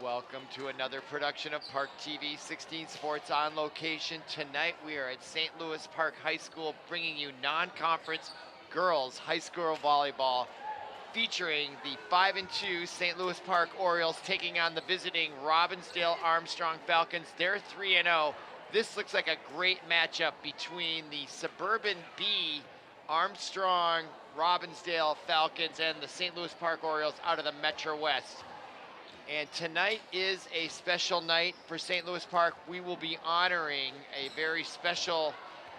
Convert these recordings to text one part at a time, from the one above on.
Welcome to another production of ParkTV 16 Sports on location. Tonight we are at St. Louis Park High School bringing you non-conference girls high school volleyball featuring the 5-2 St. Louis Park Orioles taking on the visiting Robbinsdale Armstrong Falcons. They're 3-0. This looks like a great matchup between the Suburban B Armstrong Robbinsdale Falcons and the St. Louis Park Orioles out of the Metro West. And tonight is a special night for St. Louis Park. We will be honoring a very special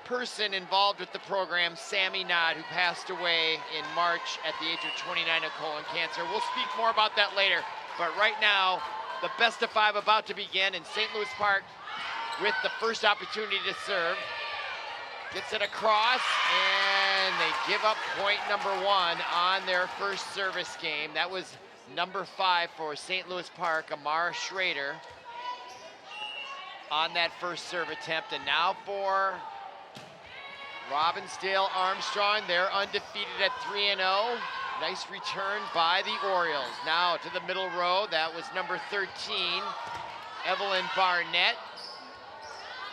person involved with the program, Sammy Nod, who passed away in March at the age of 29 of colon cancer. We'll speak more about that later. But right now, the best of five about to begin in St. Louis Park with the first opportunity to serve. Gets it across, and they give up point number one on their first service game. That was number 5 for St. Louis Park, Amara Schrader, on that first serve attempt. And now for Robbinsdale Armstrong, they're undefeated at 3-0. Nice return by the Orioles. Now to the middle row, that was number 13, Evelyn Barnett.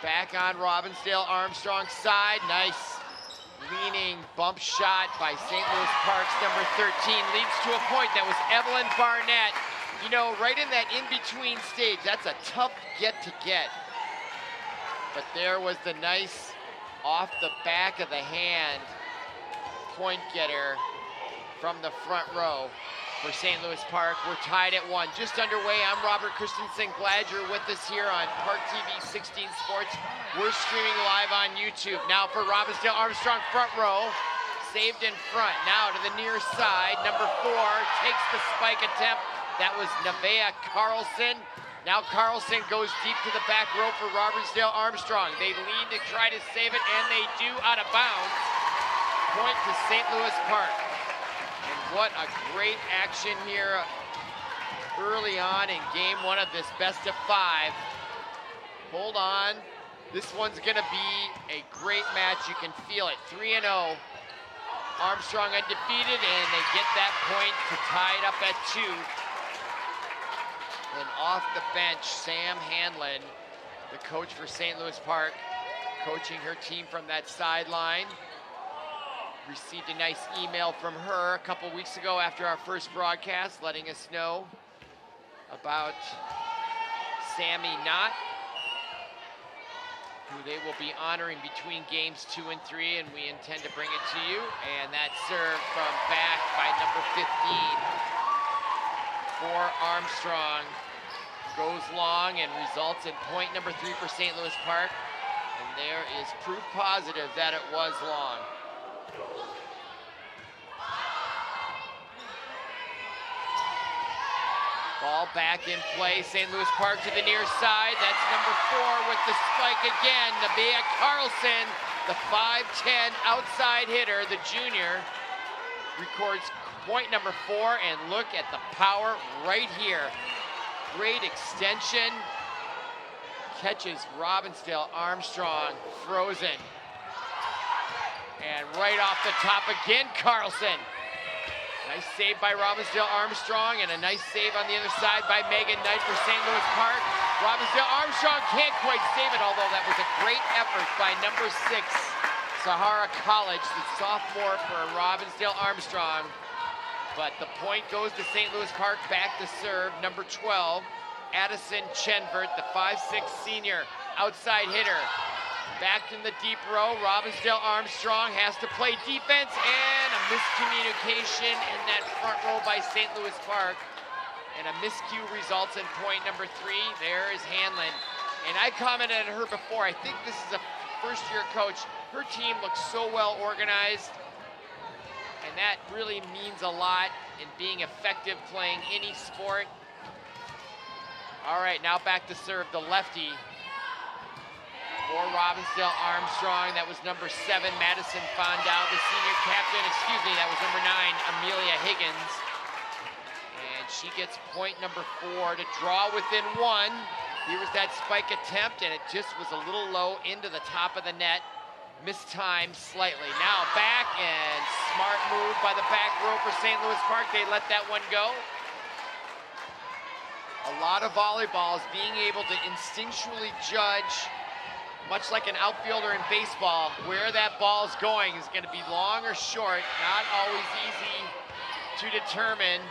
Back on Robbinsdale Armstrong's side, nice leaning bump shot by St. Louis Park's number 13 leads to a point. That was Evelyn Barnett. You know, right in that in-between stage, that's a tough get to get. But there was the nice off the back of the hand point getter from the front row for St. Louis Park. We're tied at 1, just underway. I'm Robert Christensen. Glad you're with us here on ParkTV 16 Sports. We're streaming live on YouTube. Now for Robbinsdale Armstrong, front row, saved in front. Now to the near side, number 4 takes the spike attempt. That was Nevaeh Carlson. Now Carlson goes deep to the back row for Robbinsdale Armstrong. They lean to try to save it, and they do, out of bounds. Point to St. Louis Park. And what a great action here early on in game 1 of this best of 5. Hold on. This one's gonna be a great match. You can feel it. 3-0. Armstrong undefeated, and they get that point to tie it up at 2. And off the bench, Sam Hanlon, the coach for St. Louis Park, coaching her team from that sideline. Received a nice email from her a couple weeks ago after our first broadcast, letting us know about Sammy Knott, who they will be honoring between games 2 and 3, and we intend to bring it to you. And that serve from back by number 15 for Armstrong goes long and results in point number 3 for St. Louis Park. And there is proof positive that it was long. Ball back in play, St. Louis Park to the near side. That's number 4 with the spike again. Nevaeh Carlson, the 5'10" outside hitter, the junior, records point number 4, and look at the power right here. Great extension. Catches Robbinsdale Armstrong frozen. And right off the top again, Carlson. Nice save by Robbinsdale Armstrong, and a nice save on the other side by Megan Knight for St. Louis Park. Robbinsdale Armstrong can't quite save it, although that was a great effort by number 6, Sahara College, the sophomore for Robbinsdale Armstrong. But the point goes to St. Louis Park. Back to serve, number 12, Addison Chenvert, the 5'6" senior outside hitter. Back in the deep row, Robbinsdale Armstrong has to play defense, and a miscommunication in that front row by St. Louis Park. And a miscue results in point number 3. There is Hanlon. And I commented on her before. I think this is a first-year coach. Her team looks so well organized, and that really means a lot in being effective playing any sport. All right, now back to serve the lefty for Robbinsdale Armstrong. That was number 7, Madison Fondau, the senior captain. Excuse me, that was number 9, Amelia Higgins. And she gets point number 4 to draw within 1. Here was that spike attempt, and it just was a little low into the top of the net. Mistimed slightly. Now back, and smart move by the back row for St. Louis Park. They let that one go. A lot of volleyballs being able to instinctually judge, much like an outfielder in baseball, where that ball's going. Is going to be long or short, not always easy to determine,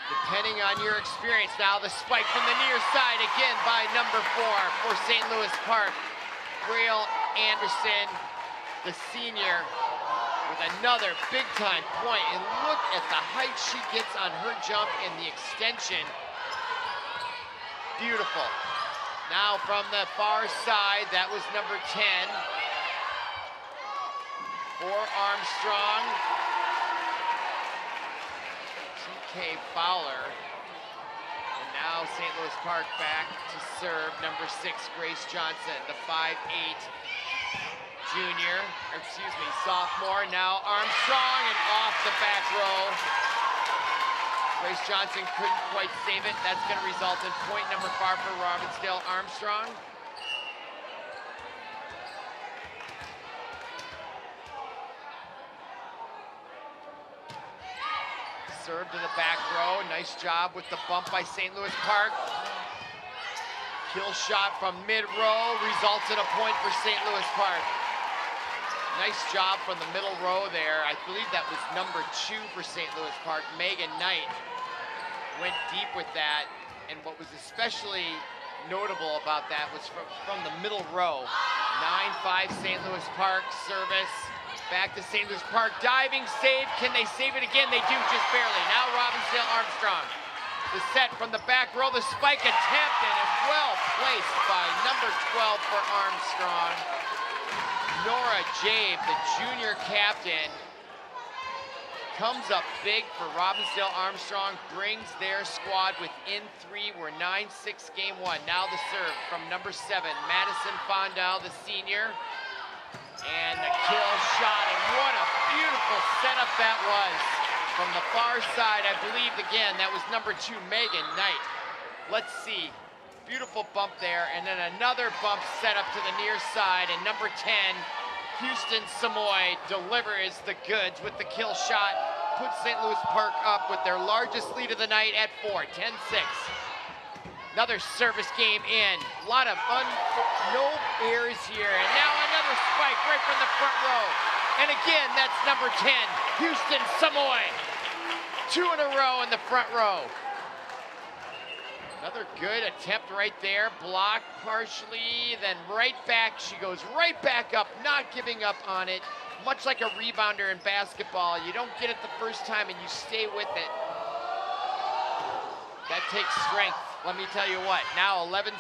depending on your experience. Now the spike from the near side again by number 4 for St. Louis Park. Grail Anderson, the senior, with another big-time point. And look at the height she gets on her jump and the extension. Beautiful. Now from the far side, that was number 10 for Armstrong. TK Fowler. And now St. Louis Park back to serve number 6, Grace Johnson, the 5'8" junior, or excuse me, sophomore. Now Armstrong and off the back row. Grace Johnson couldn't quite save it. That's going to result in point number 5 for Robbinsdale Armstrong. Serve to the back row. Nice job with the bump by St. Louis Park. Kill shot from mid-row results in a point for St. Louis Park. Nice job from the middle row there. I believe that was number 2 for St. Louis Park. Megan Knight went deep with that. And what was especially notable about that was from the middle row. 9-5 St. Louis Park service. Back to St. Louis Park, diving save. Can they save it again? They do, just barely. Now Robbinsdale Armstrong. The set from the back row, the spike attempted and well placed by number 12 for Armstrong. Nora Jabe, the junior captain, comes up big for Robbinsdale Armstrong, brings their squad within 3. We're 9-6 game 1. Now the serve from number 7, Madison Fondal, the senior. And the kill shot, and what a beautiful setup that was. From the far side, I believe, again, that was number 2, Megan Knight. Let's see, beautiful bump there, and then another bump set up to the near side, and number 10, Houston Samoy, delivers the goods with the kill shot, puts St. Louis Park up with their largest lead of the night at 4, 10-6. Another service game in. A lot of no errors here. And now another spike right from the front row. And again, that's number 10, Houston Samoy. 2 in a row in the front row. Another good attempt right there. Blocked partially, then right back. She goes right back up, not giving up on it. Much like a rebounder in basketball. You don't get it the first time and you stay with it. That takes strength. Let me tell you what, now 11-6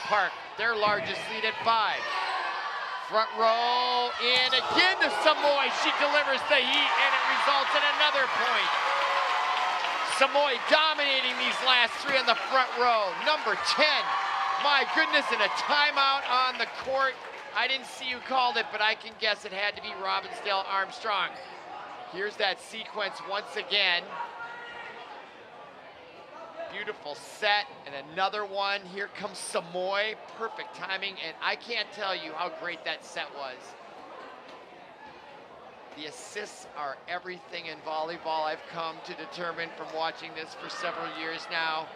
Park, their largest lead at 5. Front row, in again to Samoy. She delivers the heat, and it results in another point. Samoy dominating these last 3 on the front row. Number 10, my goodness, and a timeout on the court. I didn't see who called it, but I can guess it had to be Robbinsdale Armstrong. Here's that sequence once again. Beautiful set, and another one. Here comes Samoy, perfect timing, and I can't tell you how great that set was. The assists are everything in volleyball. I've come to determine from watching this for several years now,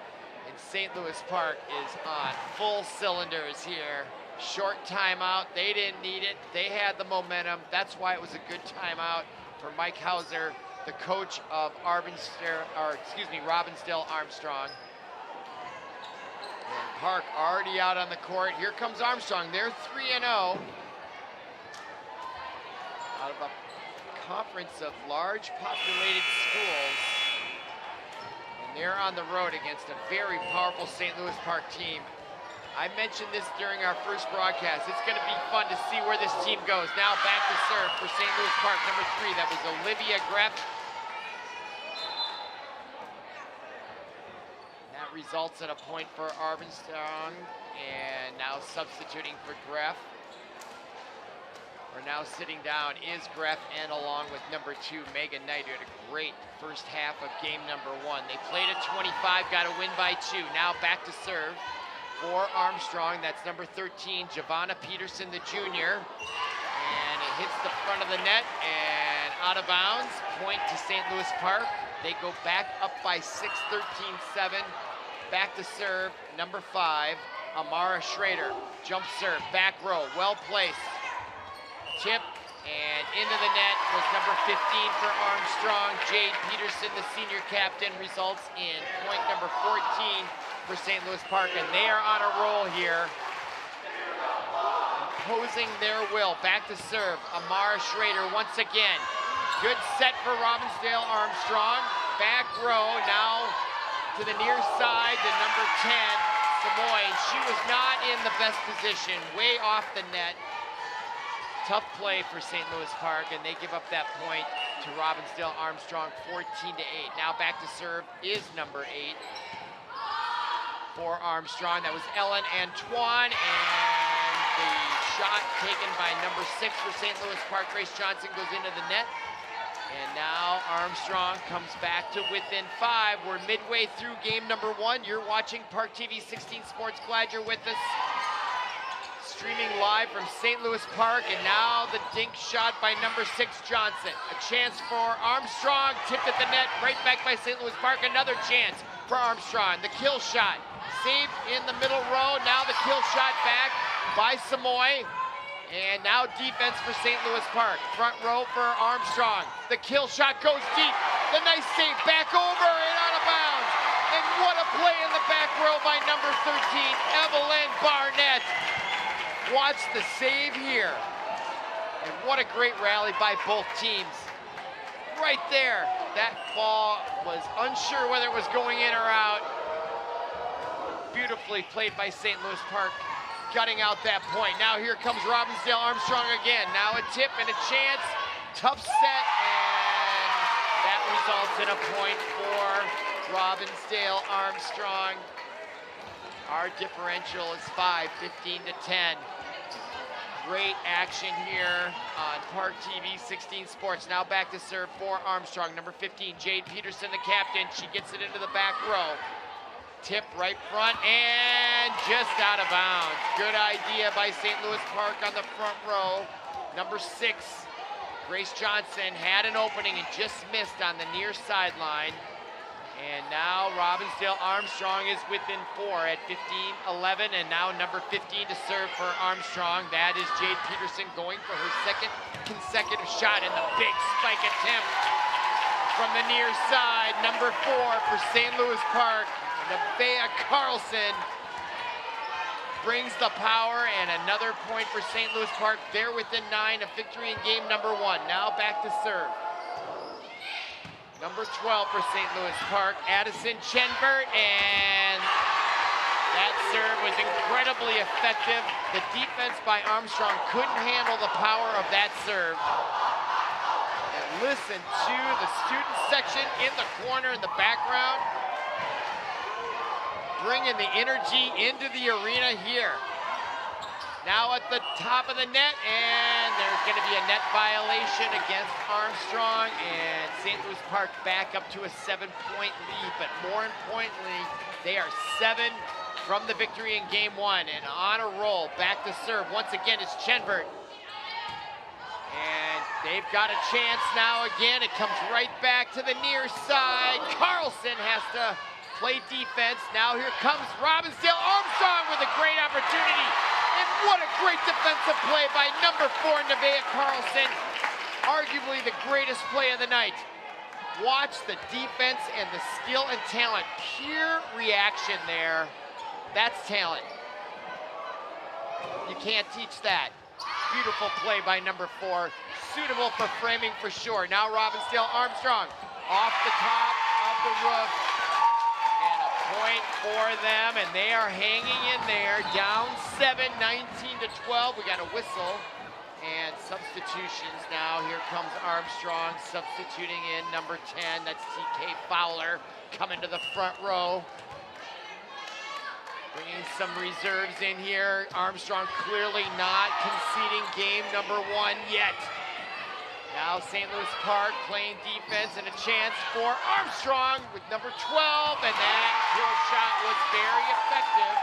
and St. Louis Park is on full cylinders here. Short timeout, they didn't need it, they had the momentum. That's why it was a good timeout for Mike Hauser, the coach of Robbinsdale Armstrong. And Park already out on the court. Here comes Armstrong. They're 3-0. Out of a conference of large populated schools. And they're on the road against a very powerful St. Louis Park team. I mentioned this during our first broadcast. It's going to be fun to see where this team goes. Now back to serve for St. Louis Park, number 3. That was Olivia Greff. That results in a point for Armstrong. And now substituting for Greff. We're now sitting down is Greff, and along with number 2, Megan Knight, who had a great first half of game number 1. They played at 25, got a win by 2. Now back to serve for Armstrong. That's number 13, Giovanna Peterson, the junior. And it hits the front of the net and out of bounds. Point to St. Louis Park. They go back up by 6, 13-7. back to serve, number 5, Amara Schrader. Jump serve, back row, well placed. Tip, and into the net was number 15 for Armstrong. Jade Peterson, the senior captain, results in point number 14 for St. Louis Park, and they are on a roll here. Imposing their will. Back to serve, Amara Schrader once again. Good set for Robbinsdale Armstrong. Back row, now to the near side to number 10, Samoy. She was not in the best position, way off the net. Tough play for St. Louis Park, and they give up that point to Robbinsdale Armstrong, 14-8. Now back to serve is number 8 for Armstrong. That was Ellen Antoine, and the shot taken by number 6 for St. Louis Park, Grace Johnson, goes into the net. And now Armstrong comes back to within 5. We're midway through game number 1. You're watching ParkTV 16 Sports. Glad you're with us. Streaming live from St. Louis Park, and now the dink shot by number 6, Johnson. A chance for Armstrong, tipped at the net, right back by St. Louis Park. Another chance for Armstrong. The kill shot, saved in the middle row. Now the kill shot back by Samoy. And now defense for St. Louis Park. Front row for Armstrong. The kill shot goes deep. The nice save back over and out of bounds. And what a play in the back row by number 13, Evelyn Barnett. Watch the save here. And what a great rally by both teams. Right there, that ball was unsure whether it was going in or out. Beautifully played by St. Louis Park, gutting out that point. Now here comes Robbinsdale Armstrong again. Now a tip and a chance. Tough set, and that results in a point for Robbinsdale Armstrong. Our differential is 5, 15-10. Great action here on ParkTV 16 Sports. Now back to serve for Armstrong. Number 15, Jade Peterson, the captain. She gets it into the back row. Tip right front and just out of bounds. Good idea by St. Louis Park on the front row. Number 6, Grace Johnson had an opening and just missed on the near sideline. And now Robbinsdale Armstrong is within 4 at 15-11, and now number 15 to serve for Armstrong. That is Jade Peterson going for her second consecutive shot, and the big spike attempt from the near side. Number 4 for St. Louis Park, Nevaeh Carlson brings the power, and another point for St. Louis Park. They're within 9, a victory in game number 1. Now back to serve. Number 12 for St. Louis Park, Addison Chenvert, and that serve was incredibly effective. The defense by Armstrong couldn't handle the power of that serve. And listen to the student section in the corner in the background, bringing the energy into the arena here. Now at the top of the net, and there's going to be a net violation against Armstrong, and St. Louis Park back up to a 7-point lead. But more importantly, they are 7 from the victory in game 1 and on a roll. Back to serve. Once again, it's Chenvert. And they've got a chance now again. It comes right back to the near side. Carlson has to play defense. Now here comes Robbinsdale Armstrong with a great opportunity. And what a great defensive play by number 4, Nevaeh Carlson. Arguably the greatest play of the night. Watch the defense and the skill and talent. Pure reaction there. That's talent. You can't teach that. Beautiful play by number 4. Suitable for framing for sure. Now Robbinsdale Armstrong off the top of the roof. Point for them, and they are hanging in there, down 7, 19-12. We got a whistle and substitutions now. Here comes Armstrong substituting in number 10. That's TK Fowler coming to the front row. Bringing some reserves in here. Armstrong clearly not conceding game number 1 yet. Now St. Louis Park playing defense, and a chance for Armstrong with number 12, and that kill shot was very effective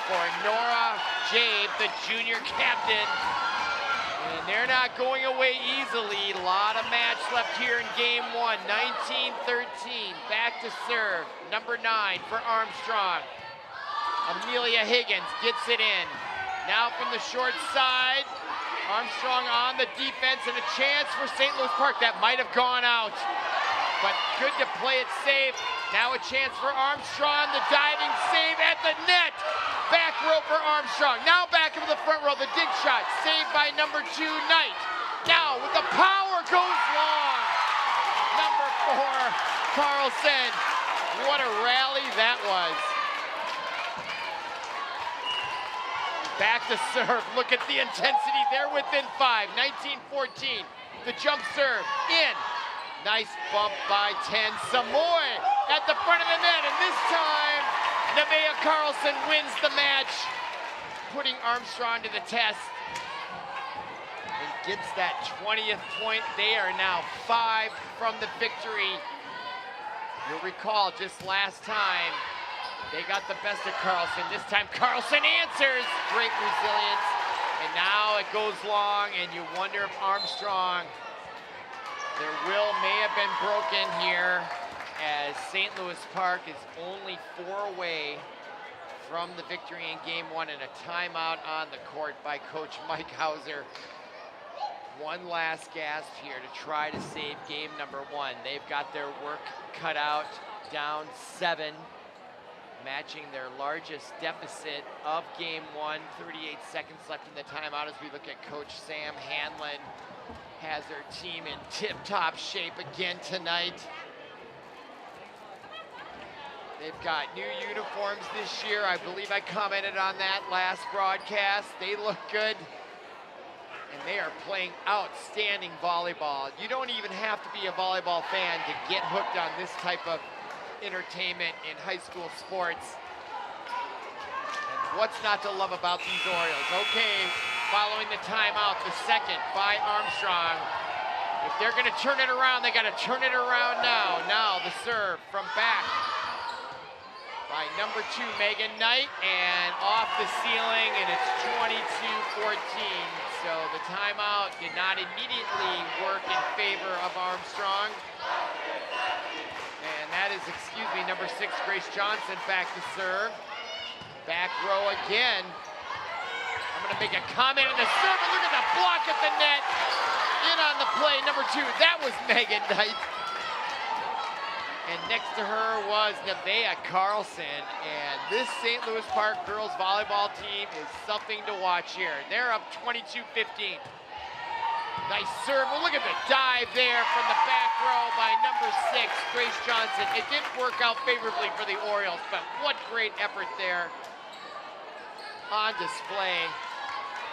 for Nora Jabe, the junior captain. And they're not going away easily. A lot of match left here in game 1, 19-13. Back to serve, number 9 for Armstrong. Amelia Higgins gets it in. Now from the short side, Armstrong on the defense and a chance for St. Louis Park. That might have gone out, but good to play it safe. Now a chance for Armstrong, the diving save at the net. Back row for Armstrong. Now back into the front row, the dig shot, saved by number 2, Knight. Now with the power, goes long. Number 4, Carlson. What a rally that was. Back to serve. Look at the intensity. They're within 5. 19-14. The jump serve in. Nice bump by 10. Samoy at the front of the net. And this time, Nevaeh Carlson wins the match, putting Armstrong to the test. And gets that 20th point. They are now 5 from the victory. You'll recall just last time, they got the best of Carlson. This time Carlson answers. Great resilience. And now it goes long, and you wonder if Armstrong, their will may have been broken here, as St. Louis Park is only 4 away from the victory in game 1 and a timeout on the court by Coach Mike Hauser. One last gasp here to try to save game number 1. They've got their work cut out, down 7. Matching their largest deficit of game 1. 38 seconds left in the timeout as we look at Coach Sam Hanlon. Has their team in tip-top shape again tonight. They've got new uniforms this year. I believe I commented on that last broadcast. They look good, and they are playing outstanding volleyball. You don't even have to be a volleyball fan to get hooked on this type of entertainment in high school sports. And what's not to love about these Orioles? Okay, following the timeout, the second by Armstrong. If they're gonna turn it around, they gotta turn it around now. Now the serve from back by number 2, Megan Knight, and off the ceiling, and it's 22-14. So the timeout did not immediately work in favor of Armstrong. And that is, number 6, Grace Johnson back to serve. Back row again. I'm gonna make a comment on the serve, and look at the block at the net. In on the play, number 2, that was Megan Knight. And next to her was Nevaeh Carlson. And this St. Louis Park girls volleyball team is something to watch here. They're up 22-15. Nice serve. Well, look at the dive there from the back row by number 6, Grace Johnson. It didn't work out favorably for the Orioles, but what great effort there on display.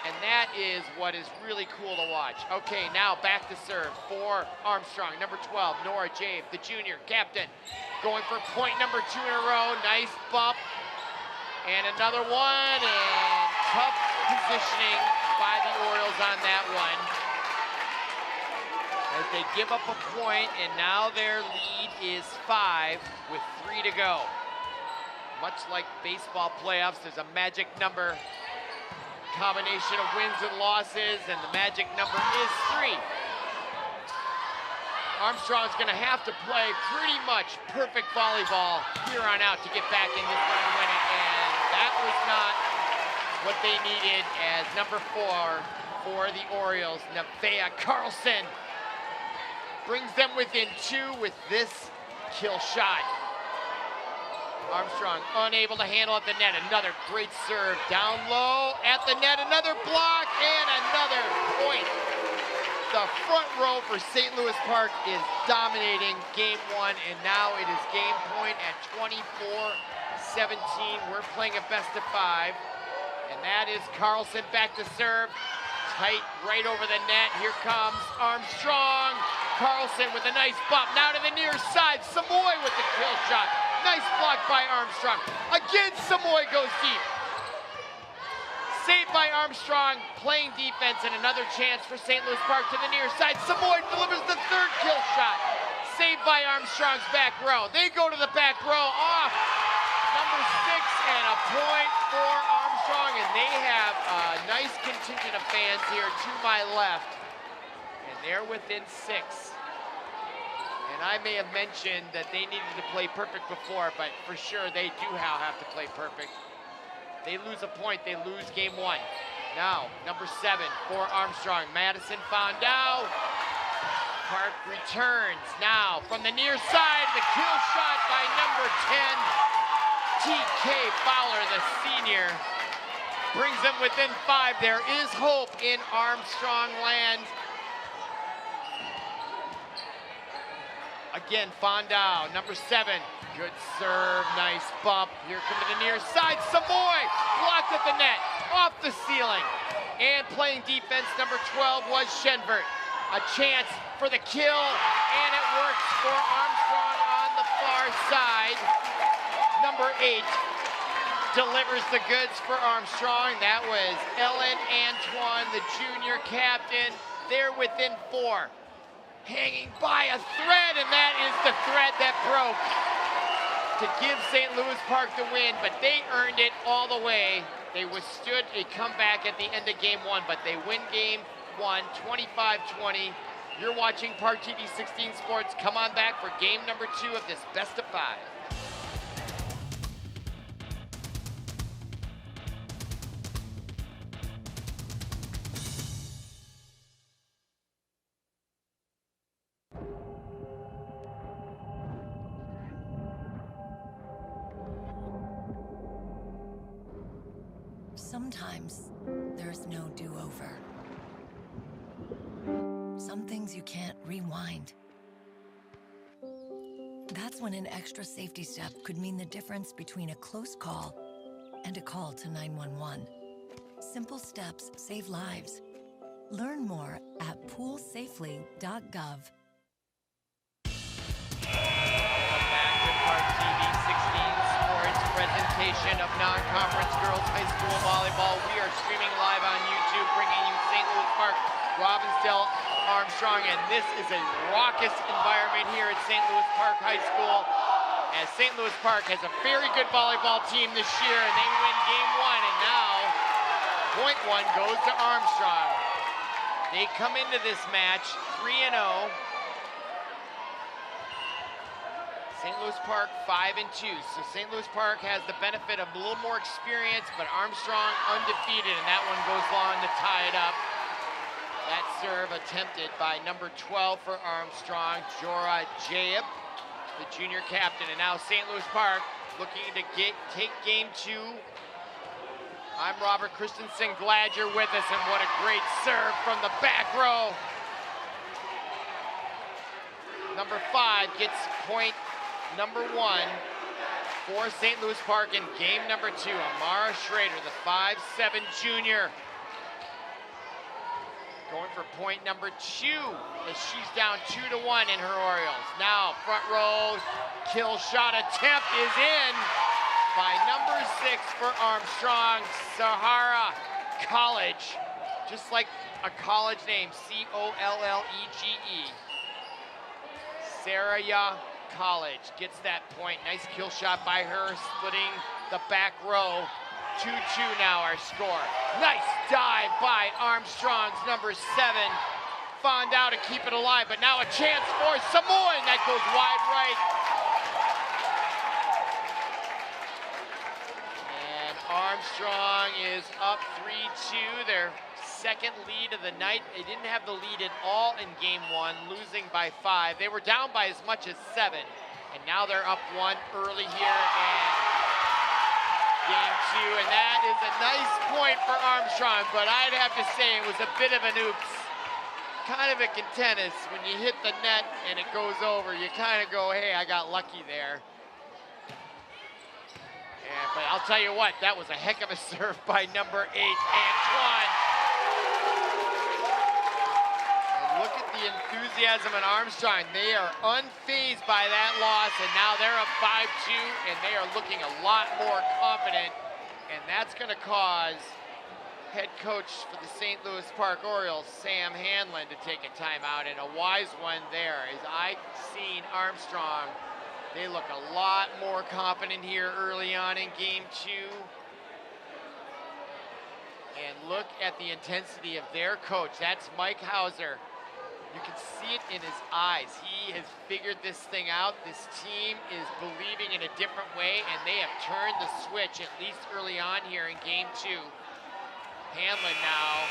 And that is what is really cool to watch. Okay, now back to serve for Armstrong. Number 12, Nora Jave, the junior captain, going for point number 2 in a row. Nice bump. And another one, and tough positioning by the Orioles on that one. As they give up a point, and now their lead is 5 with 3 to go. Much like baseball playoffs, there's a magic number. Combination of wins and losses, and the magic number is 3. Armstrong's gonna have to play pretty much perfect volleyball here on out to get back in this one and win it, and that was not what they needed, as number 4 for the Orioles, Nevaeh Carlson, brings them within 2 with this kill shot. Armstrong unable to handle at the net. Another great serve down low at the net. Another block and another point. The front row for St. Louis Park is dominating game 1, and now it is game point at 24-17. We're playing a best of 5, and that is Carlson back to serve. Tight right over the net. Here comes Armstrong. Carlson with a nice bump. Now to the near side. Samoy with the kill shot. Nice block by Armstrong. Again, Samoy goes deep. Saved by Armstrong, playing defense, and another chance for St. Louis Park to the near side. Samoy delivers the 3rd kill shot. Saved by Armstrong's back row. They go to the back row, off number 6, and a point for Armstrong, and they have a nice contingent of fans here to my left, and they're within 6. And I may have mentioned that they needed to play perfect before, but for sure they do have to play perfect. they lose a point, they lose game one. Now, number 7 for Armstrong. Madison found out. Park returns now from the near side. The kill shot by number 10, TK Fowler, the senior. Brings them within 5. There is hope in Armstrong land. Again, Fondao, number 7. Good serve, nice bump. Here come to the near side. Samoy blocked at the net, off the ceiling. And playing defense, number 12 was Shenvert. A chance for the kill, and it works for Armstrong on the far side. Number 8 delivers the goods for Armstrong. That was Ellen Antoine, the junior captain. They're within 4. Hanging by a thread, and that is the thread that broke to give St. Louis Park the win, but they earned it all the way. They withstood a comeback at the end of game 1, but they win game 1, 25-20. You're watching ParkTV 16 Sports. Come on back for game number 2 of this best of 5. Sometimes there's no do-over. Some things you can't rewind. That's when an extra safety step could mean the difference between a close call and a call to 911. Simple steps save lives. Learn more at poolsafely.gov. Presentation of non-conference girls high school volleyball. We are streaming live on YouTube, bringing you St. Louis Park, Robbinsdale Armstrong, and this is a raucous environment here at St. Louis Park High School, as St. Louis Park has a very good volleyball team this year, and they win game 1, and now point 1 goes to Armstrong. They come into this match 3-0. St. Louis Park 5-2, so St. Louis Park has the benefit of a little more experience, but Armstrong undefeated, and that one goes long to tie it up. That serve attempted by number 12 for Armstrong, Jora Jaeb, the junior captain, and now St. Louis Park looking to take game 2. I'm Robert Christensen, glad you're with us, and what a great serve from the back row. Number 5 gets point number 1 for St. Louis Park in game number 2. Amara Schrader, the 5'7" junior, going for point number 2 as she's down 2-1 in her Orioles. Now front row kill shot attempt is in by number 6 for Armstrong, Sahara College, just like a college name, C-O-L-L-E-G-E. Saraya College gets that point. Nice kill shot by her, splitting the back row. 2-2 now our score. Nice dive by Armstrong's number 7. Fondao to keep it alive, but now a chance for Samoy, and that goes wide right. And Armstrong is up 3-2. Their second lead of the night. They didn't have the lead at all in game 1, losing by 5. They were down by as much as 7, and now they're up 1 early here in game 2, and that is a nice point for Armstrong, but I'd have to say it was a bit of an oops. Kind of a tennis, when you hit the net and it goes over, you kind of go, hey, I got lucky there. But I'll tell you what, that was a heck of a serve by number 8, Antoine. Look at the enthusiasm in Armstrong. They are unfazed by that loss, and now they're up 5-2, and they are looking a lot more confident, and that's going to cause head coach for the St. Louis Park Orioles, Sam Hanlon, to take a timeout, and a wise one there. As I've seen Armstrong, they look a lot more confident here early on in game 2. And look at the intensity of their coach. That's Mike Hauser. You can see it in his eyes. He has figured this thing out. This team is believing in a different way, and they have turned the switch, at least early on here in game 2. Hanlon now.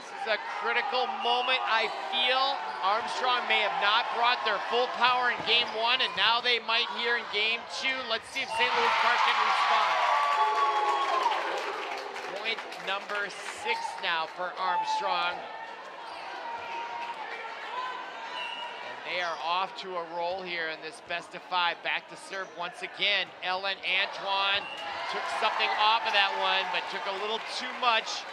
This is a critical moment, I feel. Armstrong may have not brought their full power in game 1, and now they might here in game 2. Let's see if St. Louis Park can respond. Point number 6 now for Armstrong. And they are off to a roll here in this best of 5. Back to serve once again. Ellen Antoine took something off of that one, but took a little too much.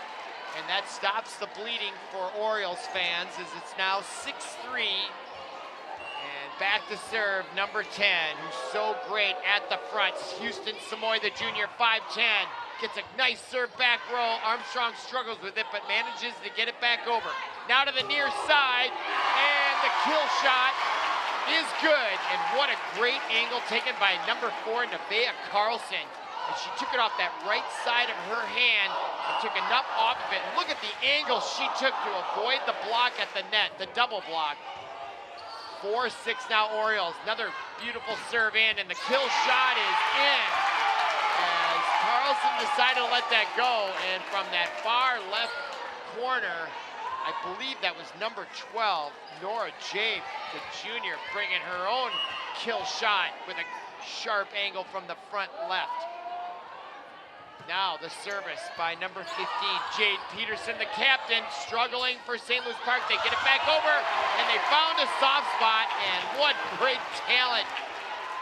And that stops the bleeding for Orioles fans as it's now 6-3. And back to serve number 10, who's so great at the front. Houston Samoy, the junior, 5'10". Gets a nice serve back row. Armstrong struggles with it, but manages to get it back over. Now to the near side, and the kill shot is good. And what a great angle taken by number 4, Nevaeh Carlson. And she took it off that right side of her hand and took enough off of it. Look at the angle she took to avoid the block at the net, the double block. 4-6 now Orioles. Another beautiful serve in, and the kill shot is in. As Carlson decided to let that go, and from that far left corner, I believe that was number 12, Nora Jabe, the junior, bringing her own kill shot with a sharp angle from the front left. Now the service by number 15, Jade Peterson, the captain, struggling for St. Louis Park. They get it back over, and they found a soft spot, and what great talent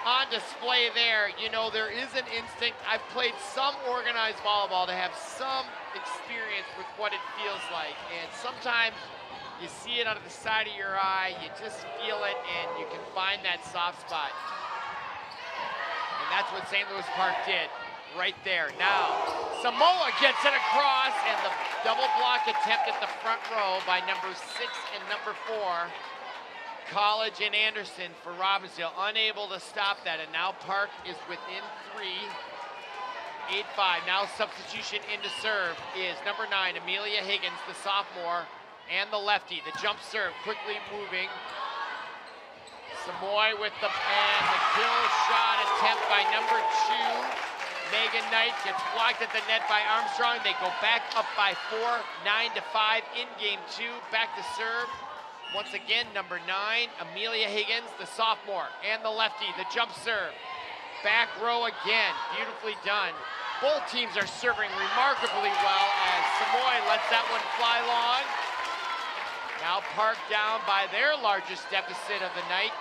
on display there. You know, there is an instinct. I've played some organized volleyball to have some experience with what it feels like, and sometimes you see it out of the side of your eye, you just feel it, and you can find that soft spot. And that's what St. Louis Park did right there. Now, Samoa gets it across, and the double block attempt at the front row by number 6 and number 4. College and Anderson for Robbinsdale, unable to stop that, and now Park is within 3. 8-5. Now substitution into serve is number 9, Amelia Higgins, the sophomore, and the lefty. The jump serve quickly moving. Samoy with the kill shot attempt by number 2. Megan Knight gets blocked at the net by Armstrong. They go back up by 4, 9-5 in game 2. Back to serve. Once again, number 9, Amelia Higgins, the sophomore, and the lefty, the jump serve. Back row again, beautifully done. Both teams are serving remarkably well as Samoy lets that one fly long. Now Park down by their largest deficit of the night,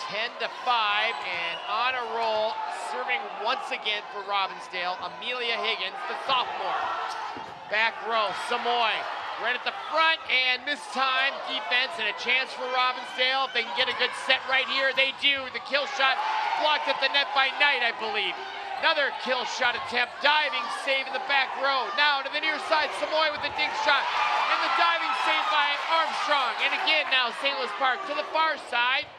10-5, and on a roll, serving once again for Robbinsdale, Amelia Higgins, the sophomore. Back row, Samoy. Right at the front, and this time defense and a chance for Robbinsdale. If they can get a good set right here, they do. The kill shot blocked at the net by Knight, I believe. Another kill shot attempt, diving save in the back row. Now to the near side, Samoy with the dink shot, and the diving save by Armstrong. And again now, St. Louis Park to the far side.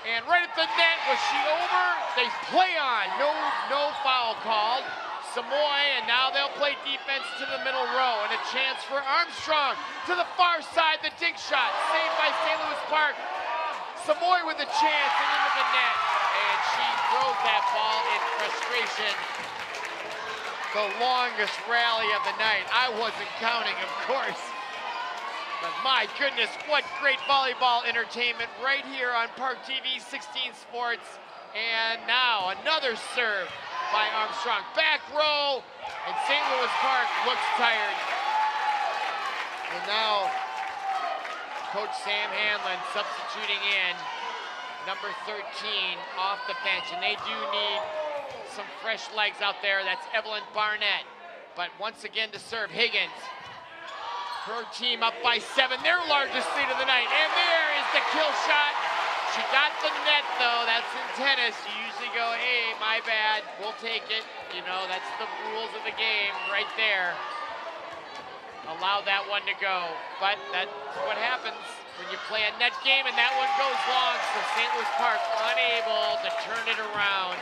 And right at the net, was she over? They play on, no foul called. Samoy, and now they'll play defense to the middle row, and a chance for Armstrong to the far side, the dink shot, saved by St. Louis Park. Samoy with a chance and into the net, and she throws that ball in frustration. The longest rally of the night. I wasn't counting, of course. But my goodness, what great volleyball entertainment right here on ParkTV 16 Sports. And now another serve by Armstrong. Back row, and St. Louis Park looks tired. And now Coach Sam Hanlon substituting in number 13 off the bench, and they do need some fresh legs out there. That's Evelyn Barnett. But once again to serve, Higgins. Her team up by 7, their largest lead of the night, and there is the kill shot. She got the net though. That's in tennis. You usually go, hey, my bad, we'll take it. You know, that's the rules of the game right there. Allow that one to go. But that's what happens when you play a net game, and that one goes long. So St. Louis Park unable to turn it around.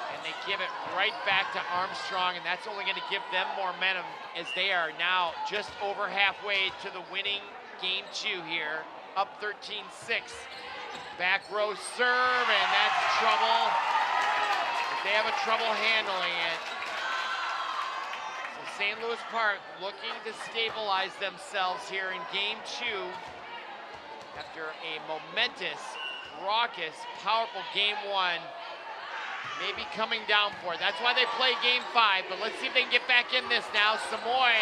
And they give it right back to Armstrong, and that's only going to give them more momentum as they are now just over halfway to the winning game 2 here, up 13-6. Back row serve, and that's trouble. But they have a trouble handling it. So St. Louis Park looking to stabilize themselves here in game 2 after a momentous, raucous, powerful game 1. Maybe coming down for it. That's why they play game 5, but let's see if they can get back in this now. Samoy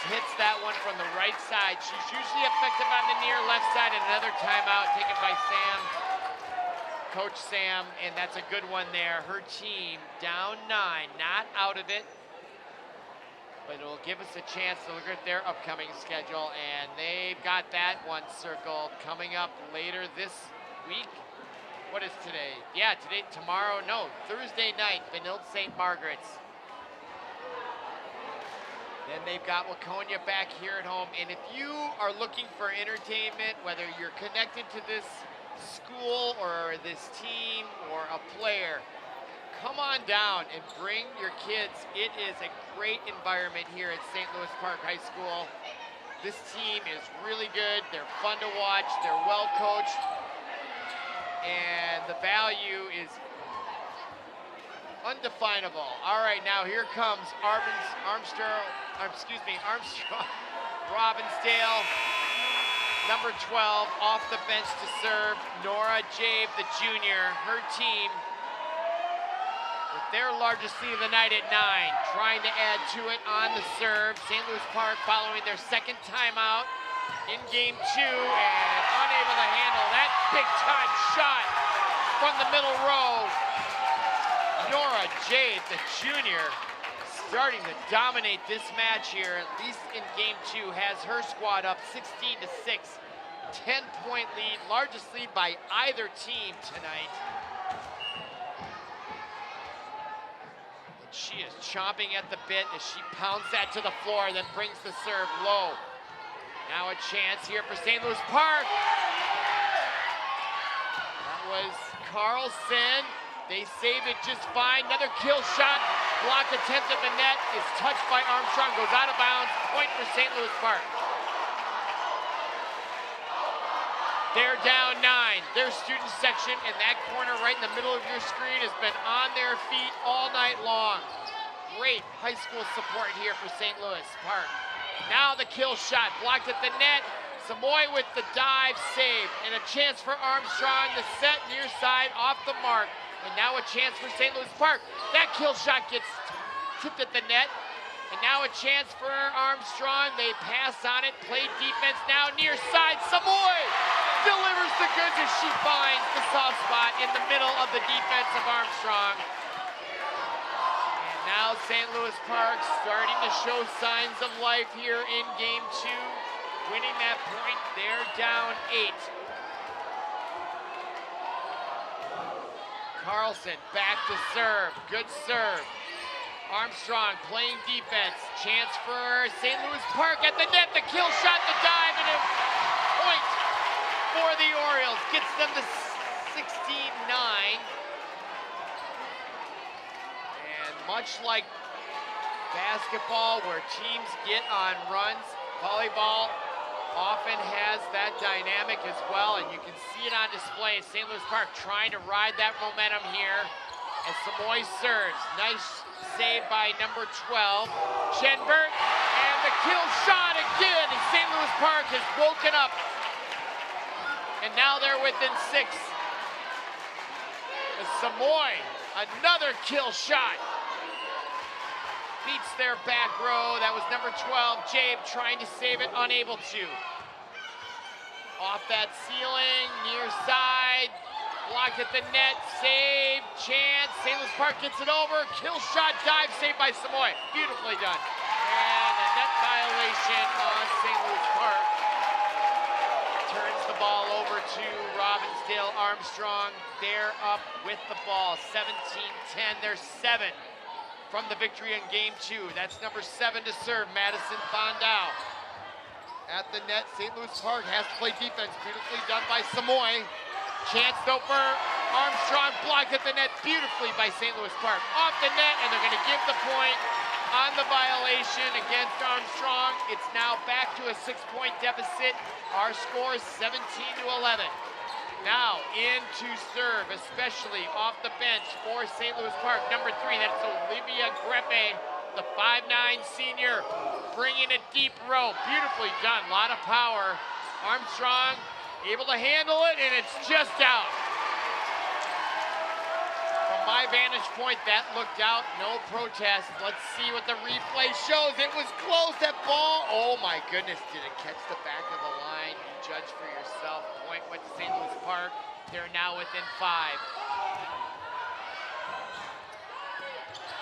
hits that one from the right side. She's usually effective on the near left side, and another timeout taken by Sam, Coach Sam, and that's a good one there. Her team down 9, not out of it, but it'll give us a chance to look at their upcoming schedule, and they've got that one circled coming up later this week. What is today? Yeah, Thursday night, Benilde St. Margaret's. Then they've got Waconia back here at home. And if you are looking for entertainment, whether you're connected to this school or this team or a player, come on down and bring your kids. It is a great environment here at St. Louis Park High School. This team is really good. They're fun to watch. They're well coached. And the value is undefinable. All right, now here comes Armstrong, Robbinsdale, number 12, off the bench to serve. Nora Jabe, the junior, her team, with their largest lead of the night at 9, trying to add to it on the serve. St. Louis Park following their second timeout in game 2 and unable to handle that big-time shot from the middle row. Nora Jade, the junior, starting to dominate this match here, at least in game 2, has her squad up 16-6, 10-point lead, largest lead by either team tonight. And she is chomping at the bit as she pounds that to the floor, then brings the serve low. Now a chance here for St. Louis Park. That was Carlson. They saved it just fine. Another kill shot. Blocked attempt at the net is touched by Armstrong. Goes out of bounds. Point for St. Louis Park. They're down 9. Their student section in that corner right in the middle of your screen has been on their feet all night long. Great high school support here for St. Louis Park. Now the kill shot. Blocked at the net. Samoy with the dive save. And a chance for Armstrong. The set near side off the mark. And now a chance for St. Louis Park. That kill shot gets tipped at the net. And now a chance for Armstrong. They pass on it, play defense now near side. Samoy delivers the goods as she finds the soft spot in the middle of the defense of Armstrong. And now St. Louis Park starting to show signs of life here in game 2. Winning that point, they're down 8. Carlson back to serve, good serve. Armstrong playing defense, chance for St. Louis Park at the net, the kill shot, the dive, and a point for the Orioles. Gets them to 16-9. And much like basketball where teams get on runs, volleyball often has that dynamic as well, and you can see it on display. St. Louis Park trying to ride that momentum here as Samoy serves. Nice save by number 12, Shenbert, and the kill shot again, and St. Louis Park has woken up, and now they're within 6. As Samoy, another kill shot. Beats their back row. That was number 12, Jabe, trying to save it, unable to. Off that ceiling, near side, blocked at the net, save, chance. St. Louis Park gets it over, kill shot, dive, saved by Samoy. Beautifully done. And a net violation on St. Louis Park. Turns the ball over to Robbinsdale Armstrong. They're up with the ball, 17-10. They're 7 from the victory in game 2. That's number 7 to serve, Madison Fondau. At the net, St. Louis Park has to play defense. Beautifully done by Samoy. Chance though for Armstrong blocked at the net beautifully by St. Louis Park. Off the net, and they're going to give the point on the violation against Armstrong. It's now back to a 6-point deficit. Our score is 17-11. Now in to serve, especially off the bench for St. Louis Park. Number 3, that's Olivia Grepe, the 5'9" senior, bringing a deep row. Beautifully done, a lot of power. Armstrong able to handle it, and it's just out. From my vantage point, that looked out, no protest. Let's see what the replay shows. It was close, that ball. Oh my goodness, did it catch the back of the line? You judge for yourself. Point went to St. Louis Park. They're now within 5.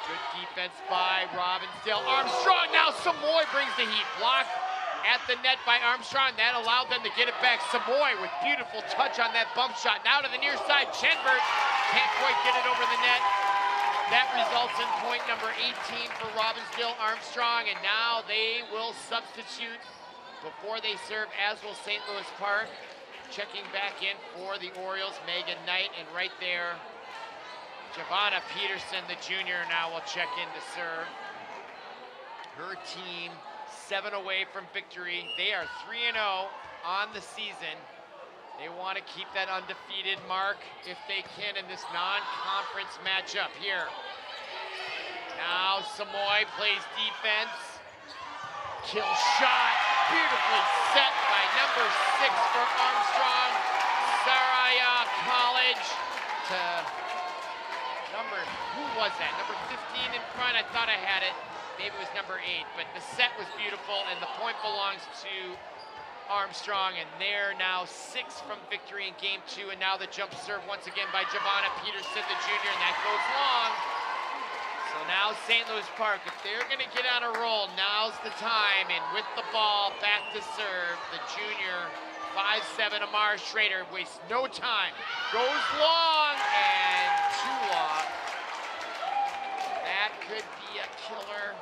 Good defense by Robbinsdale Armstrong. Now Samoy brings the heat. Blocked at the net by Armstrong. That allowed them to get it back. Samoy with beautiful touch on that bump shot. Now to the near side. Chenbert can't quite get it over the net. That results in point number 18 for Robbinsdale Armstrong. And now they will substitute before they serve, as will St. Louis Park. Checking back in for the Orioles, Megan Knight, and right there, Giovanna Peterson, the junior, now will check in to serve. Her team 7 away from victory. They are 3-0 on the season. They want to keep that undefeated mark if they can in this non-conference matchup here. Now Samoy plays defense. Kill shot, beautifully set by number 6 for Armstrong. Saraya College to number, who was that? Number 15 in front, I thought I had it. Maybe it was number 8, but the set was beautiful, and the point belongs to Armstrong, and they're now 6 from victory in game 2, and now the jump serve once again by Giovanna Peterson, the junior, and that goes long. So now St. Louis Park, if they're gonna get on a roll, now's the time, and with the ball back to serve, the junior, 5'7" Amar Schrader wastes no time, goes long, and too long. That could be a killer.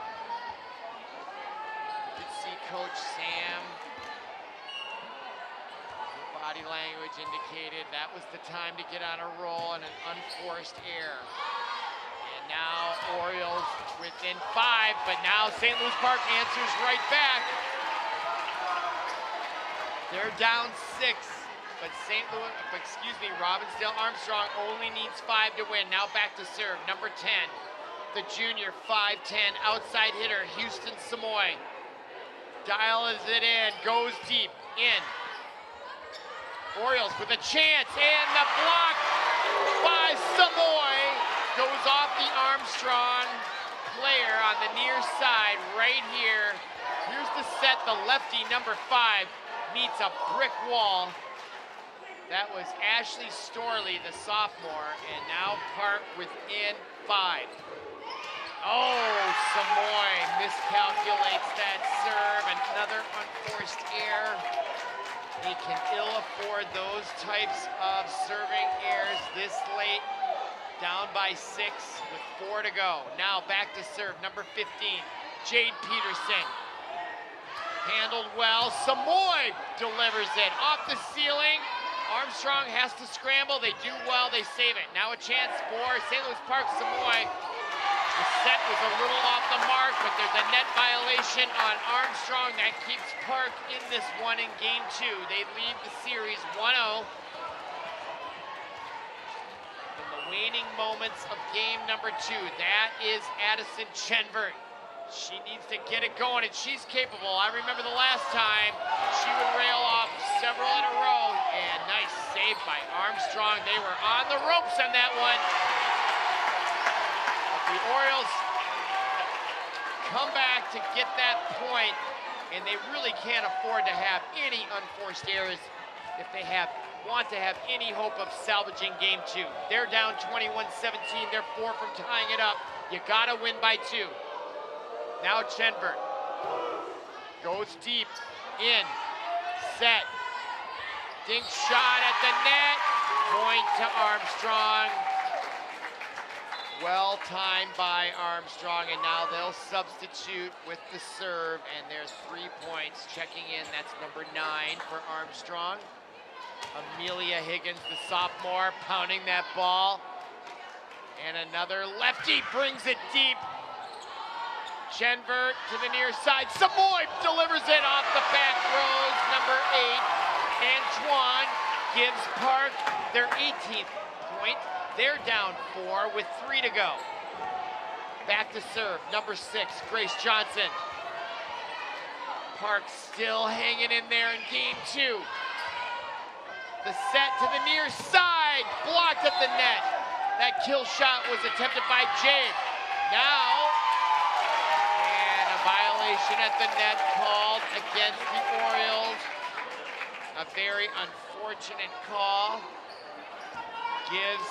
You could see Coach Sam, the body language indicated that was the time to get on a roll and an unforced error. And now Orioles within 5, but now St. Louis Park answers right back. They're down 6, but Robbinsdale Armstrong only needs 5 to win. Now back to serve, number 10. The junior, 5'10", outside hitter, Houston Samoy. Dials it in, goes deep, in. Orioles with a chance, and the block by Samoy goes off the Armstrong player on the near side right here. Here's the set, the lefty, number 5, meets a brick wall. That was Ashley Storley, the sophomore, and now Park within 5. Oh, Samoy miscalculates that serve, another unforced error. He can ill afford those types of serving errors this late. Down by 6 with 4 to go. Now back to serve, number 15, Jade Peterson. Handled well, Samoy delivers it off the ceiling. Armstrong has to scramble, they do well, they save it. Now a chance for St. Louis Park, Samoy. The set was a little off the mark, but there's a net violation on Armstrong. That keeps Park in this one in game 2. They lead the series 1-0. In the waning moments of game number 2, that is Addison Chenbert. She needs to get it going, and she's capable. I remember the last time she would rail off several in a row, and nice save by Armstrong. They were on the ropes on that one. The Orioles come back to get that point, and they really can't afford to have any unforced errors if they want to have any hope of salvaging game 2. They're down 21-17. They're 4 from tying it up. You gotta win by 2. Now Chenbert goes deep, in, set, dink shot at the net, point to Armstrong. Well timed by Armstrong, and now they'll substitute with the serve, and there's 3 points checking in. That's number 9 for Armstrong. Amelia Higgins, the sophomore, pounding that ball. And another lefty brings it deep. Chenvert to the near side. Samoy delivers it off the back rows. Number 8, Antoine, gives Park their 18th point. They're down 4 with 3 to go. Back to serve, number 6, Grace Johnson. Park still hanging in there in game 2. The set to the near side, blocked at the net. That kill shot was attempted by Jade. Now, and a violation at the net called against the Orioles. A very unfortunate call. Gives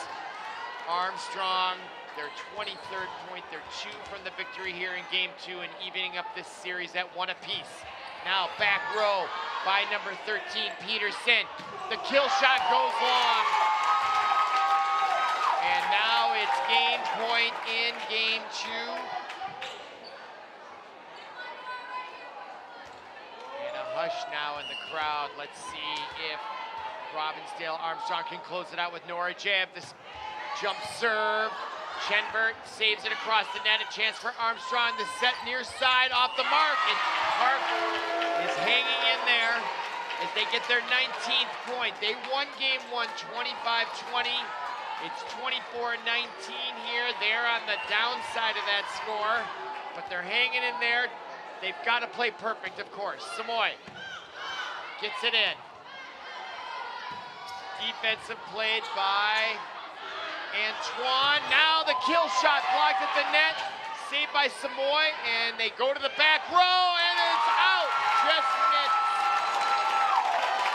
Armstrong their 23rd point. They're 2 from the victory here in game 2 and evening up this series at 1 apiece. Now back row by number 13, Peterson. The kill shot goes long. And now it's game point in game 2. And a hush now in the crowd. Let's see if Robbinsdale Armstrong can close it out with Nora Jab. This jump serve. Chenvert saves it across the net. A chance for Armstrong. The set near side off the mark. And Park is hanging in there as they get their 19th point. They won game 1, 25-20. It's 24-19 here. They're on the downside of that score, but they're hanging in there. They've got to play perfect, of course. Samoy gets it in. Defensive play by Antoine. Now the kill shot blocked at the net. Saved by Samoy, and they go to the back row, and it's out. Just missed.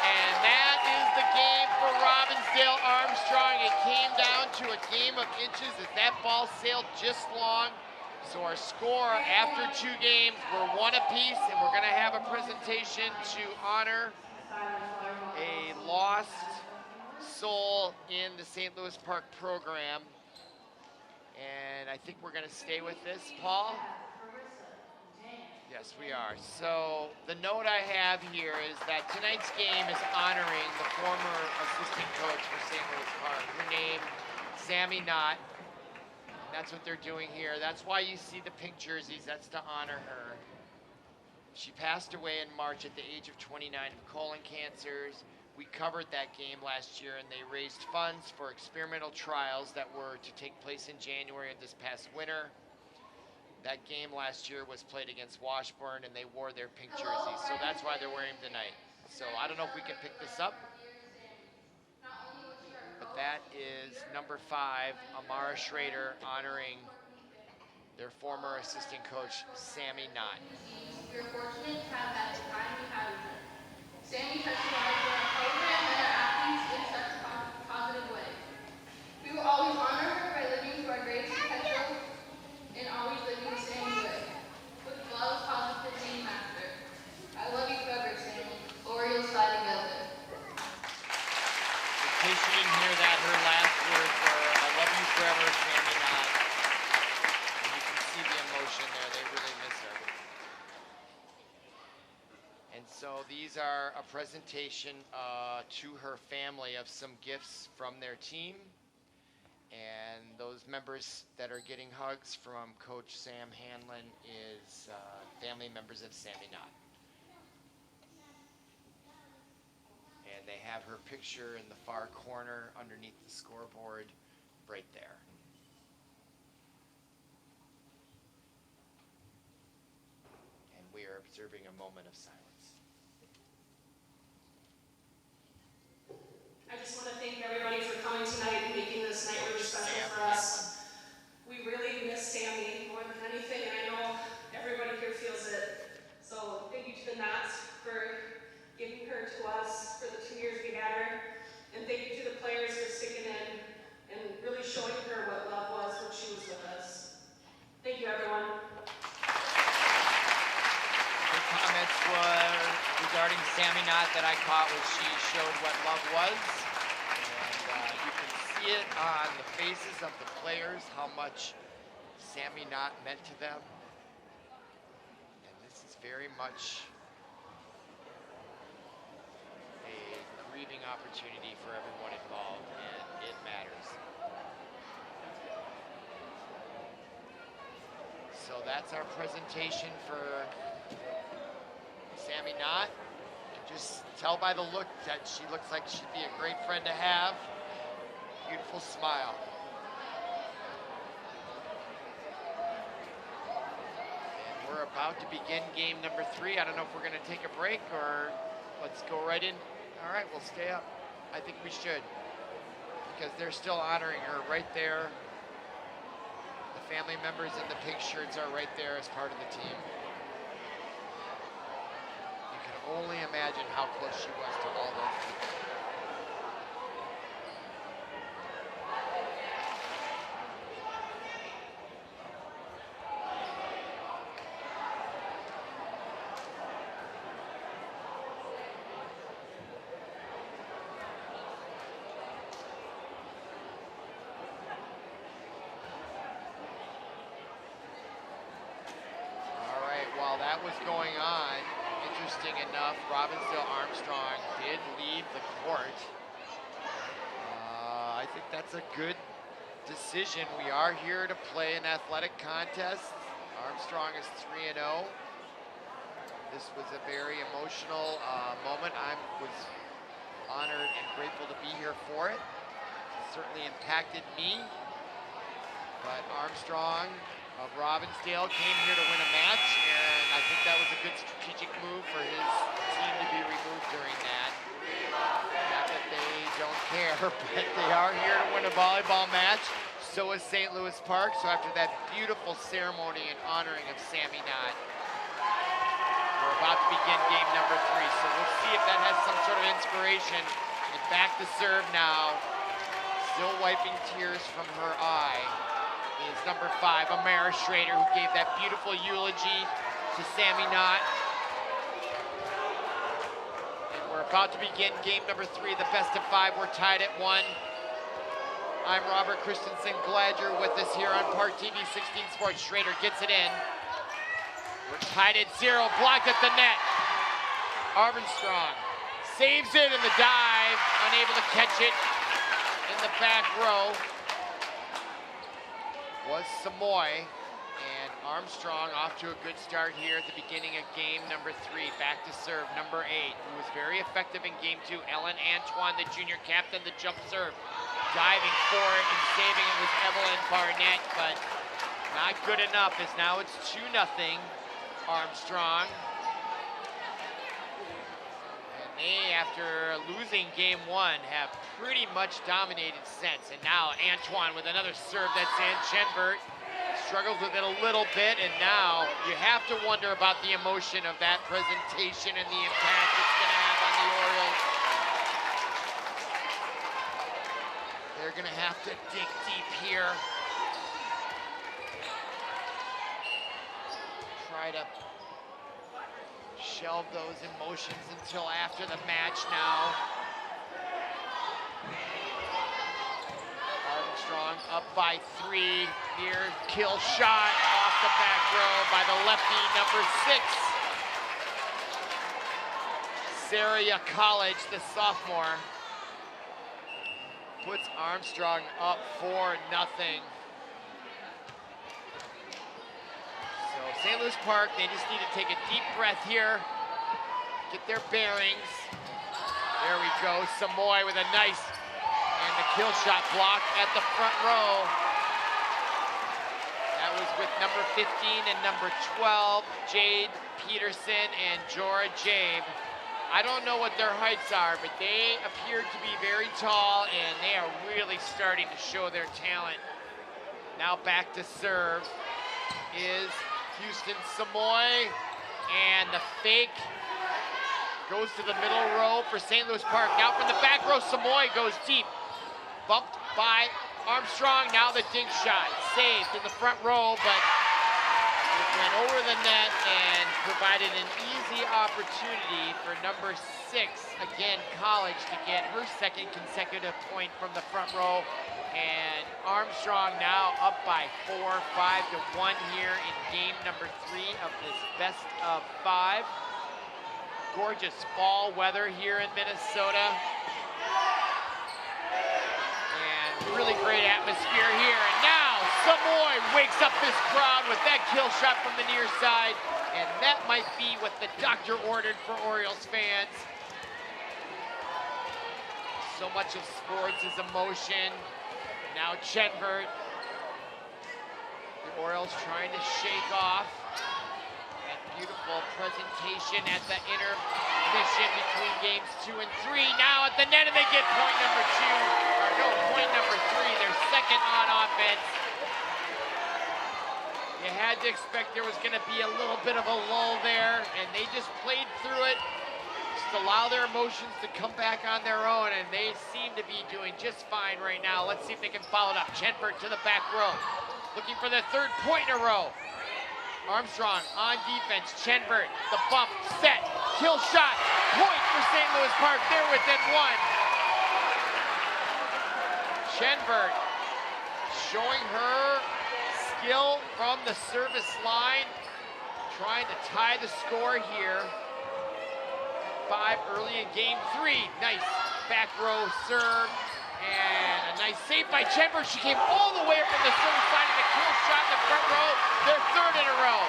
And that is the game for Robbinsdale Armstrong. It came down to a game of inches as that ball sailed just long. So our score after 2 games, we're 1 apiece, and we're gonna have a presentation to honor a lost soul in the St. Louis Park program. And I think we're gonna stay with this, Paul? Yes, we are. So the note I have here is that tonight's game is honoring the former assistant coach for St. Louis Park. Her name, Sammy Knott. That's what they're doing here. That's why you see the pink jerseys. That's to honor her. She passed away in March at the age of 29 of colon cancers. We covered that game last year, and they raised funds for experimental trials that were to take place in January of this past winter. That game last year was played against Washburn, and they wore their pink jerseys, so that's why they're wearing them tonight. So I don't know if we can pick this up, but that is number 5, Amara Schrader, honoring their former assistant coach, Sammy Knott. We are fortunate to have at the time we have Sammy touched lives in our program and our athletes in such a positive way. We will always honor her by living to our greatest potential and always living the same way, with love, positivity, and laughter. I love you forever, Sammy. Orioles fly together. In case you didn't hear that, her last words were, I love you forever, Sammy Knott. And you can see the emotion there. They really miss her. And so these are a presentation to her family of some gifts from their team. And those members that are getting hugs from Coach Sam Hanlon is family members of Sammy Knott. And they have her picture in the far corner underneath the scoreboard right there. And we are observing a moment of silence. I just want to thank everybody for coming tonight and making this night really special for us. We really miss Sammy more than anything, and I know everybody here feels it. So thank you to the Knots for giving her to us for the 2 years we had her, and thank you to the players for sticking in and really showing her what love was when she was with us. Thank you, everyone. The comments were regarding Sammy Knott that I caught was she showed what love was. And you can see it on the faces of the players, how much Sammy Knott meant to them. And this is very much a grieving opportunity for everyone involved, and it matters. So that's our presentation for Sammy Knott. You can just tell by the look that she looks like she'd be a great friend to have. Beautiful smile. And we're about to begin game number 3. I don't know if we're going to take a break or let's go right in. All right, we'll stay up. I think we should, because they're still honoring her right there. The family members in the pink shirts are right there as part of the team. You can only imagine how close she was to all those people. While that was going on, interesting enough, Robbinsdale Armstrong did leave the court. I think that's a good decision. We are here to play an athletic contest. Armstrong is 3-0. This was a very emotional moment. I was honored and grateful to be here for it. It certainly impacted me. But Armstrong of Robbinsdale came here to win a match, and I think that was a good strategic move for his team to be removed during that. Not that they don't care, but they are here to win a volleyball match. So is St. Louis Park. So after that beautiful ceremony and honoring of Sammy Knott, we're about to begin game number 3. So we'll see if that has some sort of inspiration. And back to serve now, still wiping tears from her eye, is number 5, Amara Schrader, who gave that beautiful eulogy to Sammy Knott. And we're about to begin game number 3, the best of 5. We're tied at 1. I'm Robert Christensen. Glad you're with us here on ParkTV 16 Sports. Schrader gets it in. We're tied at 0, blocked at the net. Armstrong saves it in the dive, unable to catch it in the back row. Was Samoy, and Armstrong off to a good start here at the beginning of game number 3. Back to serve number 8, who was very effective in game 2. Ellen Antoine, the junior captain, the jump serve. Diving for it and saving it was Evelyn Barnett, but not good enough, as now it's 2-0 Armstrong. And they, after losing game 1, have pretty much dominated since. And now Antoine with another serve. That's in. Chenbert struggles with it a little bit, and now you have to wonder about the emotion of that presentation and the impact it's going to have on the Orioles. They're going to have to dig deep here. Try to shelve those emotions until after the match now. Armstrong up by 3, near kill shot off the back row by the lefty, number 6. Saria College, the sophomore, puts Armstrong up 4-0. So St. Louis Park, they just need to take a deep breath here, get their bearings. There we go, Samoy with a nice, and the kill shot blocked at the front row. That was with number 15 and number 12, Jade Peterson and Jora Jabe. I don't know what their heights are, but they appear to be very tall, and they are really starting to show their talent. Now back to serve is Houston Samoy, and the fake goes to the middle row for St. Louis Park. Now from the back row, Samoy goes deep. Bumped by Armstrong, now the dink shot. Saved in the front row, but it went over the net and provided an easy opportunity for number 6, again, College, to get her second consecutive point from the front row. And Armstrong now up by 4, 5-1 here in game number 3 of this best of 5. Gorgeous fall weather here in Minnesota. And really great atmosphere here. And now Samoy wakes up this crowd with that kill shot from the near side. And that might be what the doctor ordered for Orioles fans. So much of sports is emotion. Now Chenvert. The Orioles trying to shake off that beautiful presentation at the intermission between games 2 and 3. Now at the net, and they get point number 2, or no, point number 3, their second on offense. You had to expect there was going to be a little bit of a lull there, and they just played through it. Just allow their emotions to come back on their own, and they seem to be doing just fine right now. Let's see if they can follow it up. Chenvert to the back row, looking for their third point in a row. Armstrong on defense. Chenvert, the bump, set, kill shot, point for St. Louis Park. They're within 1. Chenvert showing her skill from the service line, trying to tie the score here. 5 early in game 3. Nice back row serve, and a nice save by Chenvert. She came all the way up from the service line, and a kill shot in the front row. Their third in a row.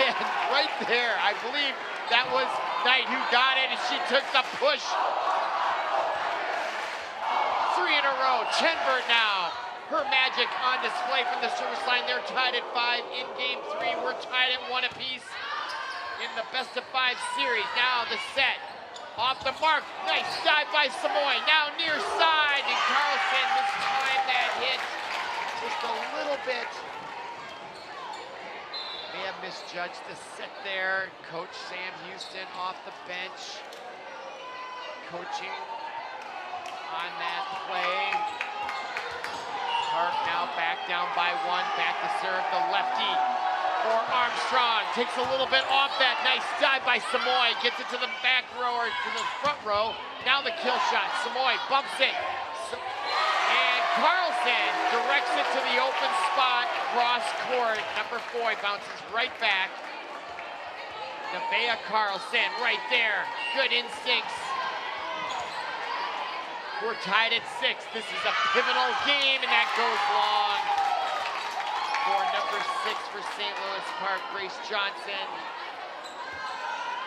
And right there, I believe that was Knight who got it, and she took the push. 3 in a row. Chenvert now. Her magic on display from the service line. They're tied at 5 in game 3. We're tied at 1 apiece in the best of 5 series. Now the set. Off the mark. Nice dive by Samoy. Now near side, and Carlson mistimed that hit just a little bit. May have misjudged the set there. Coach Sam Houston off the bench, coaching on that play. Park now back down by 1, back to serve the lefty for Armstrong. Takes a little bit off that. Nice dive by Samoy. Gets it to the back row, or to the front row. Now the kill shot. Samoy bumps it. And Carlson directs it to the open spot, cross court. Number 4 bounces right back. Nevaeh Carlson right there. Good instincts. We're tied at 6. This is a pivotal game, and that goes long. For number 6 for St. Louis Park, Grace Johnson.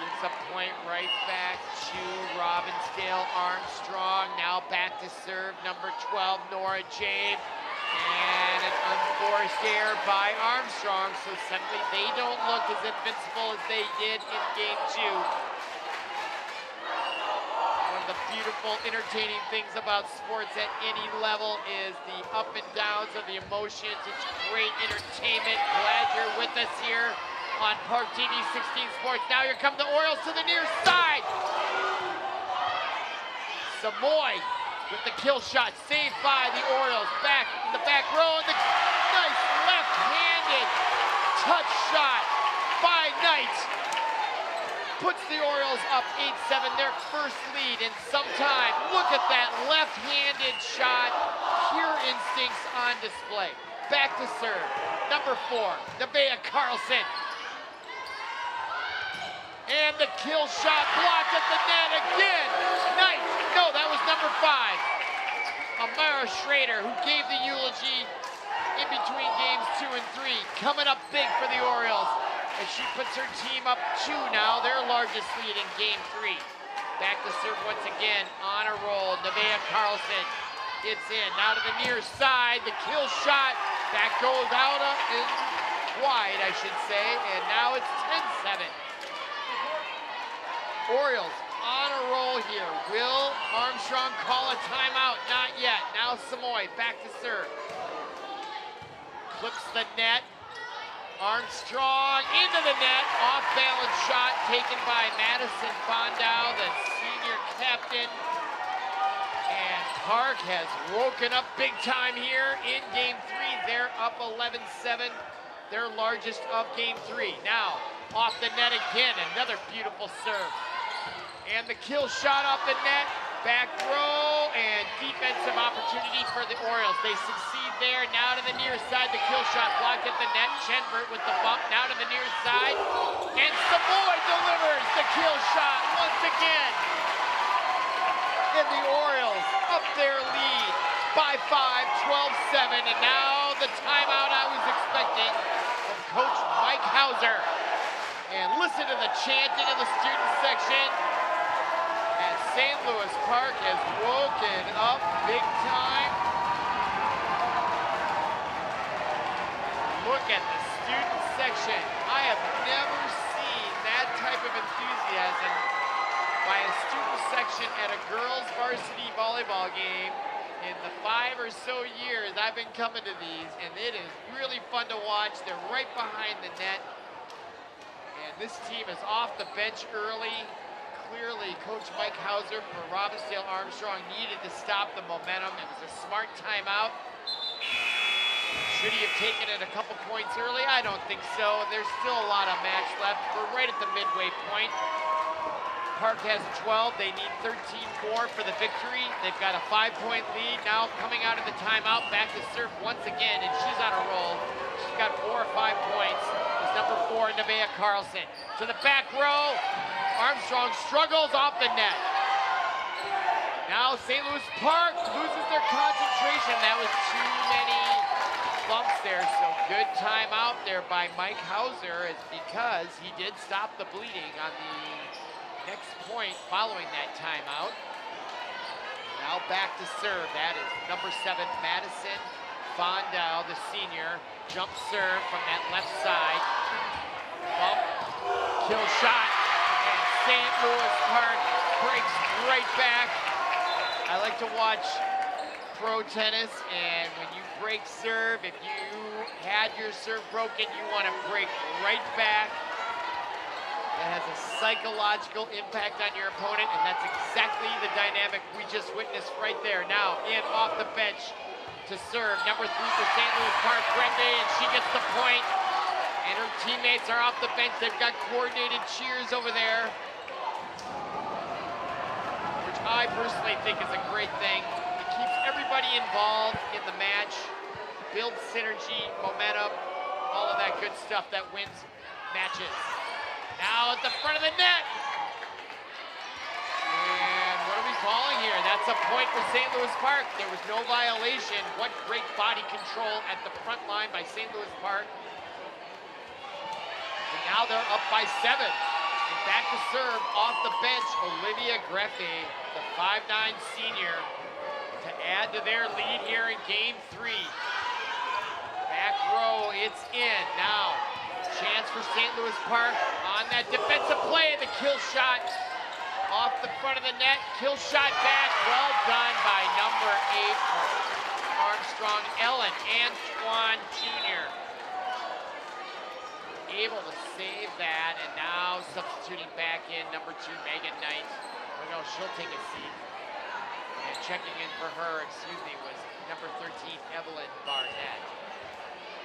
Gives a point right back to Robbinsdale Armstrong. Now back to serve number 12, Nora Jabe. And an unforced error by Armstrong. So suddenly they don't look as invincible as they did in game 2. One of the beautiful, entertaining things about sports at any level is the up and downs of the emotions. It's great entertainment. Glad you're with us here on ParkTV 16 Sports. Now here come the Orioles to the near side. Samoy with the kill shot, saved by the Orioles. Back in the back row, and the nice left-handed touch shot by Knight puts the Orioles up 8-7, their first lead in some time. Look at that left-handed shot, pure instincts on display. Back to serve, number 4, Nevaeh Carlson. And the kill shot blocked at the net again. Knight, no, that was number 5. Amara Schrader, who gave the eulogy in between games 2 and 3, coming up big for the Orioles as she puts her team up 2 now, their largest lead in game 3. Back to serve once again, on a roll, Nevaeh Carlson. It's in, now to the near side, the kill shot, that goes out and wide, I should say, and now it's 10-7. Orioles on a roll here. Will Armstrong call a timeout? Not yet. Now Samoy back to serve. Clips the net. Armstrong into the net. Off-balance shot taken by Madison Bondow, the senior captain. And Park has woken up big time here in game 3. They're up 11-7, their largest of game 3. Now off the net again, another beautiful serve. And the kill shot off the net, back row, and defensive opportunity for the Orioles. They succeed there. Now to the near side, the kill shot blocked at the net. Chenvert with the bump, now to the near side. And Samoy delivers the kill shot once again. And the Orioles up their lead by 5, 12-7. And now the timeout I was expecting from Coach Mike Hauser. And listen to the chanting of the student section as St. Louis Park has woken up big time. Look at the student section. I have never seen that type of enthusiasm by a student section at a girls varsity volleyball game in the 5 or so years I've been coming to these, and it is really fun to watch. They're right behind the net. And this team is off the bench early. Clearly, Coach Mike Hauser for Robbinsdale Armstrong needed to stop the momentum. It was a smart timeout. Should he have taken it a couple points early? I don't think so. There's still a lot of match left. We're right at the midway point. Park has 12. They need 13 more for the victory. They've got a 5-point lead. Now coming out of the timeout, back to serve once again, and she's on a roll. She's got 4 or 5 points. It's number 4, Nevaeh Carlson. To the back row. Armstrong struggles off the net. Now St. Louis Park loses their concentration. That was too many bumps there, so good timeout there by Mike Hauser, is because he did stop the bleeding on the next point following that timeout. Now back to serve. That is number 7, Madison Fondell, the senior. Jump serve from that left side. Bump, kill shot, and St. Louis Park breaks right back. I like to watch pro tennis, and when you break serve, if you had your serve broken, you want to break right back. That has a psychological impact on your opponent, and that's exactly the dynamic we just witnessed right there. Now, in off the bench to serve, number 3 for St. Louis Park, Brenda, and she gets the point. And her teammates are off the bench. They've got coordinated cheers over there, which I personally think is a great thing. It keeps everybody involved in the match, builds synergy, momentum, all of that good stuff that wins matches. Now at the front of the net. And what are we calling here? That's a point for St. Louis Park. There was no violation. What great body control at the front line by St. Louis Park. And now they're up by 7. And back to serve off the bench, Olivia Greffey, the 5'9" senior, to add to their lead here in game 3. Back row, it's in. Now, chance for St. Louis Park on that defensive play. The kill shot off the front of the net. Kill shot back. Well done by number 8, Armstrong, Ellen Antoine Jr. Able to save that, and now substituting back in number 2, Megan Knight. Oh no, she'll take a seat. And checking in for her, was number 13, Evelyn Barnett.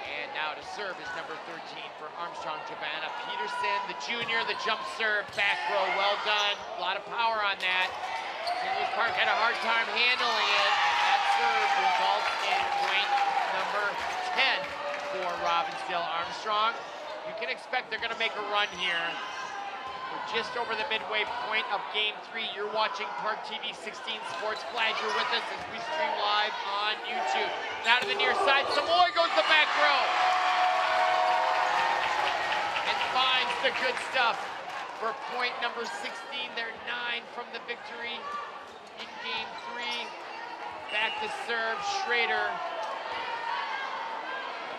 And now to serve is number 13 for Armstrong, Giovanna Peterson, the junior, the jump serve, back row, well done. A lot of power on that. St. Louis Park had a hard time handling it. That serve results in point number 10 for Robbinsdale Armstrong. You can expect they're going to make a run here. We're just over the midway point of game 3. You're watching ParkTV 16 Sports. Glad you're with us as we stream live on YouTube. Now to the near side, Samoy goes the back row. And finds the good stuff for point number 16. They're 9 from the victory in game 3. Back to serve, Schrader.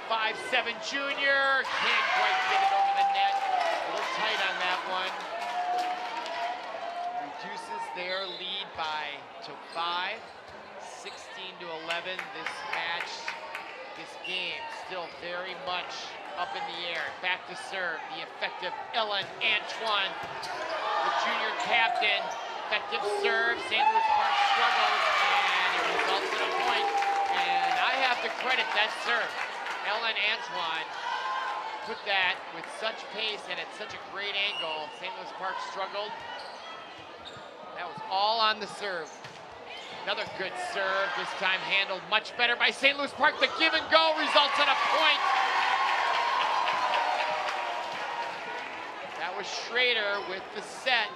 5'7" junior, can't quite get it over the net. A little tight on that one. Reduces their lead to 5, 16-11. This match, this game, still very much up in the air. Back to serve, the effective Ellen Antoine, the junior captain. Effective serve, St. Louis Park struggles, and it results in a point. And I have to credit that serve. Ellen Antoine put that with such pace and at such a great angle. St. Louis Park struggled. That was all on the serve. Another good serve, this time handled much better by St. Louis Park. The give and go results in a point. That was Schrader with the set.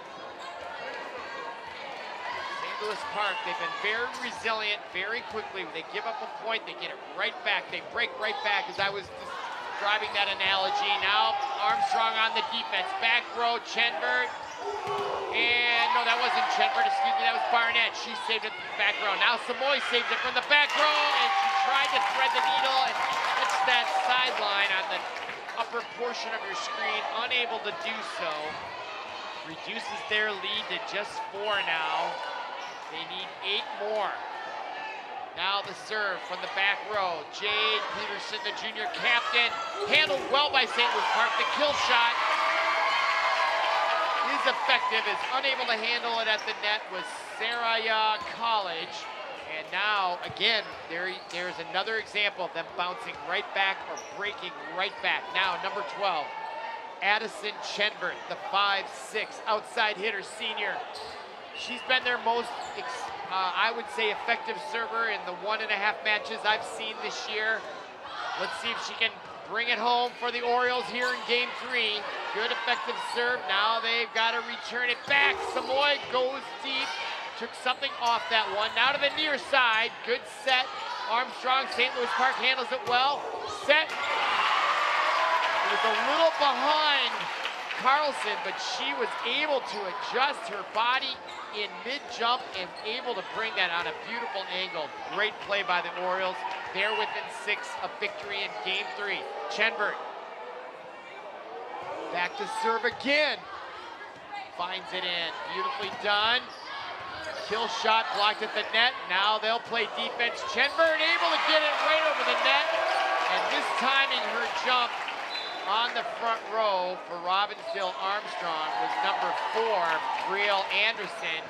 St. Louis Park, they've been very resilient very quickly. When they give up a point, they get it right back. They break right back, as I was describing that analogy. Now Armstrong on the defense. Back row, Chenbert. And no, that wasn't Chenbert, excuse me, that was Barnett. She saved it from the back row. Now Samoy saves it from the back row, and she tried to thread the needle and hits that sideline on the upper portion of your screen, unable to do so. Reduces their lead to just 4 now. They need 8 more. Now the serve from the back row. Jade Peterson, the junior captain, handled well by St. Louis Park. The kill shot is effective, is unable to handle it at the net was Saraya College. And now, again, there's another example of them bouncing right back or breaking right back. Now, number 12, Addison Chenbert, the 5'6" outside hitter senior. She's been their most, I would say, effective server in the 1.5 matches I've seen this year. Let's see if she can bring it home for the Orioles here in game 3. Good effective serve. Now they've got to return it back. Samoy goes deep. Took something off that one. Now to the near side. Good set. Armstrong, St. Louis Park handles it well. Set. It was a little behind Carlson, but she was able to adjust her body in mid-jump and able to bring that on a beautiful angle. Great play by the Orioles. They're within 6 of victory in game 3. Chenbert. Back to serve again. Finds it in. Beautifully done. Kill shot blocked at the net. Now they'll play defense. Chenbert able to get it right over the net. And this timing her jump on the front row for Robbinsdale Armstrong was number 4, Brielle Anderson.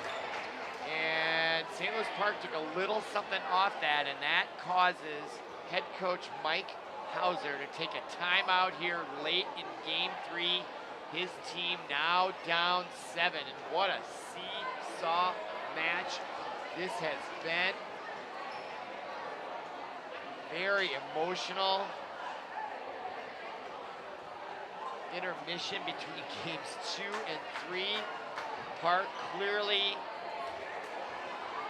And St. Louis Park took a little something off that, and that causes head coach Mike Hauser to take a timeout here late in game 3. His team now down 7, and what a seesaw match this has been. Very emotional intermission between games 2 and 3. Park clearly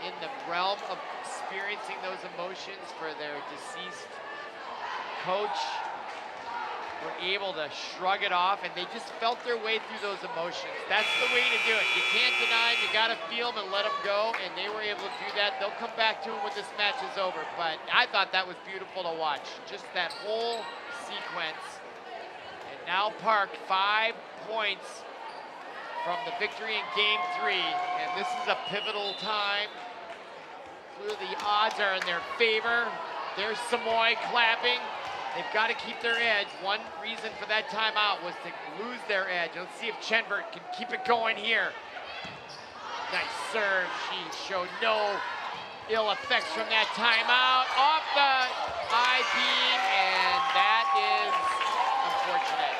in the realm of experiencing those emotions for their deceased coach. Were able to shrug it off, and they just felt their way through those emotions. That's the way to do it. You can't deny them, you gotta feel them and let them go, and they were able to do that. They'll come back to them when this match is over, but I thought that was beautiful to watch. Just that whole sequence. And now Park, 5 points from the victory in game 3, and this is a pivotal time. Clearly the odds are in their favor. There's Samoy clapping. They've got to keep their edge. One reason for that timeout was to lose their edge. Let's see if Chenbert can keep it going here. Nice serve. She showed no ill effects from that timeout. Off the I-beam, and that is unfortunate.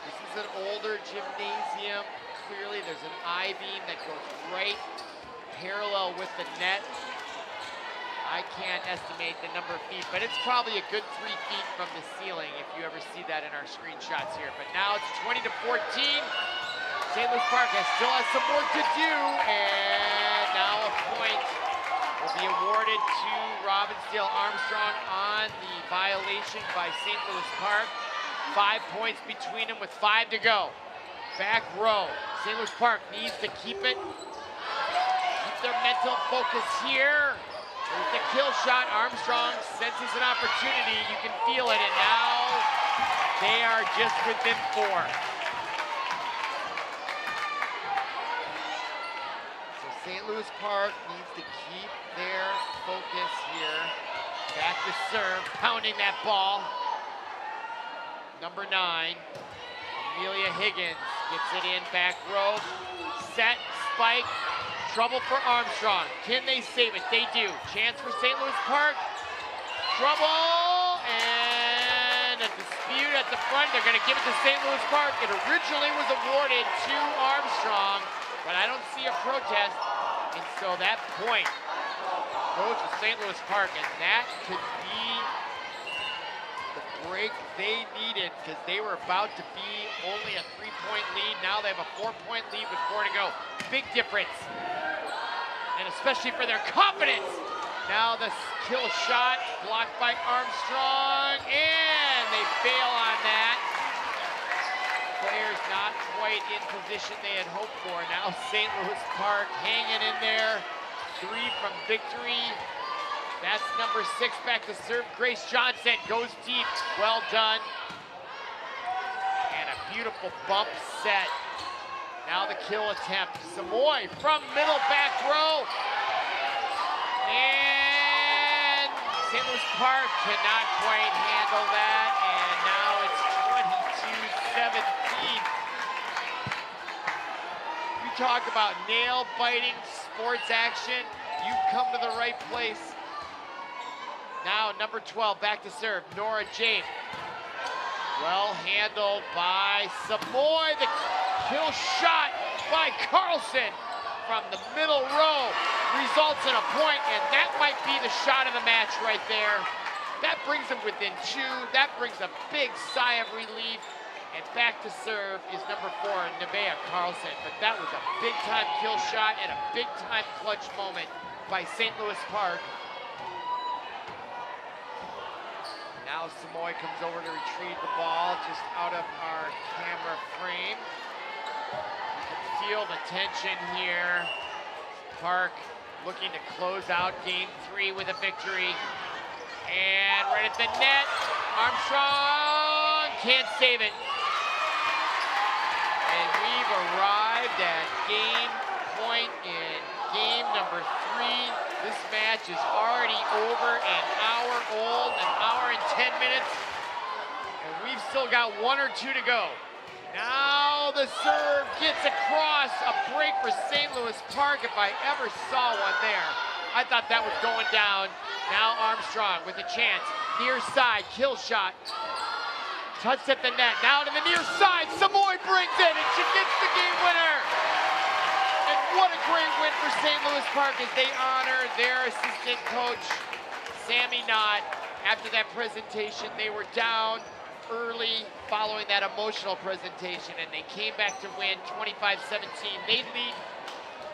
This is an older gymnasium. Clearly there's an I-beam that goes right parallel with the net. I can't estimate the number of feet, but it's probably a good 3 feet from the ceiling if you ever see that in our screenshots here. But now it's 20-14. St. Louis Park still has some work to do, and now a point will be awarded to Robbinsdale Armstrong on the violation by St. Louis Park. 5 points between them with 5 to go. Back row. St. Louis Park needs to keep it. Keep their mental focus here. There's the kill shot. Armstrong senses an opportunity. You can feel it, and now they are just within 4. So St. Louis Park needs to keep their focus here. Back to serve, pounding that ball. Number 9, Amelia Higgins gets it in back row. Set, spike. Trouble for Armstrong. Can they save it? They do. Chance for St. Louis Park. Trouble, and a dispute at the front. They're going to give it to St. Louis Park. It originally was awarded to Armstrong, but I don't see a protest, and so that point goes to St. Louis Park, and that could be the break they needed because they were about to be only a 3-point lead. Now they have a 4-point lead with 4 to go. Big difference, and especially for their confidence. Now the kill shot blocked by Armstrong, and they fail on that. Players not quite in position they had hoped for. Now St. Louis Park hanging in there. 3 from victory. That's number 6 back to serve. Grace Johnson goes deep. Well done. And a beautiful bump set. Now the kill attempt. Samoy from middle back row. And St. Louis Park cannot quite handle that. And now it's 22-17. You talk about nail-biting sports action. You've come to the right place. Now number 12 back to serve, Nora Jape. Well handled by Samoy. The kill shot by Carlson from the middle row results in a point, and that might be the shot of the match right there. That brings them within 2. That brings a big sigh of relief. And back to serve is number 4, Nevaeh Carlson. But that was a big-time kill shot and a big-time clutch moment by St. Louis Park. Now Samoy comes over to retrieve the ball just out of our camera frame. You can feel the tension here. Park looking to close out game 3 with a victory. And right at the net, Armstrong can't save it. And we've arrived at game point in game number 3. This match is already over, an hour old, an hour and 10 minutes. And we've still got 1 or 2 to go. Now the serve gets across, a break for St. Louis Park, if I ever saw one there. I thought that was going down. Now Armstrong with a chance, near side, kill shot. Touched at the net, now to the near side, Samoy brings it, and she gets the game winner. And what a great win for St. Louis Park as they honor their assistant coach, Sammy Knott. After that presentation, they were down early following that emotional presentation, and they came back to win 25-17. They lead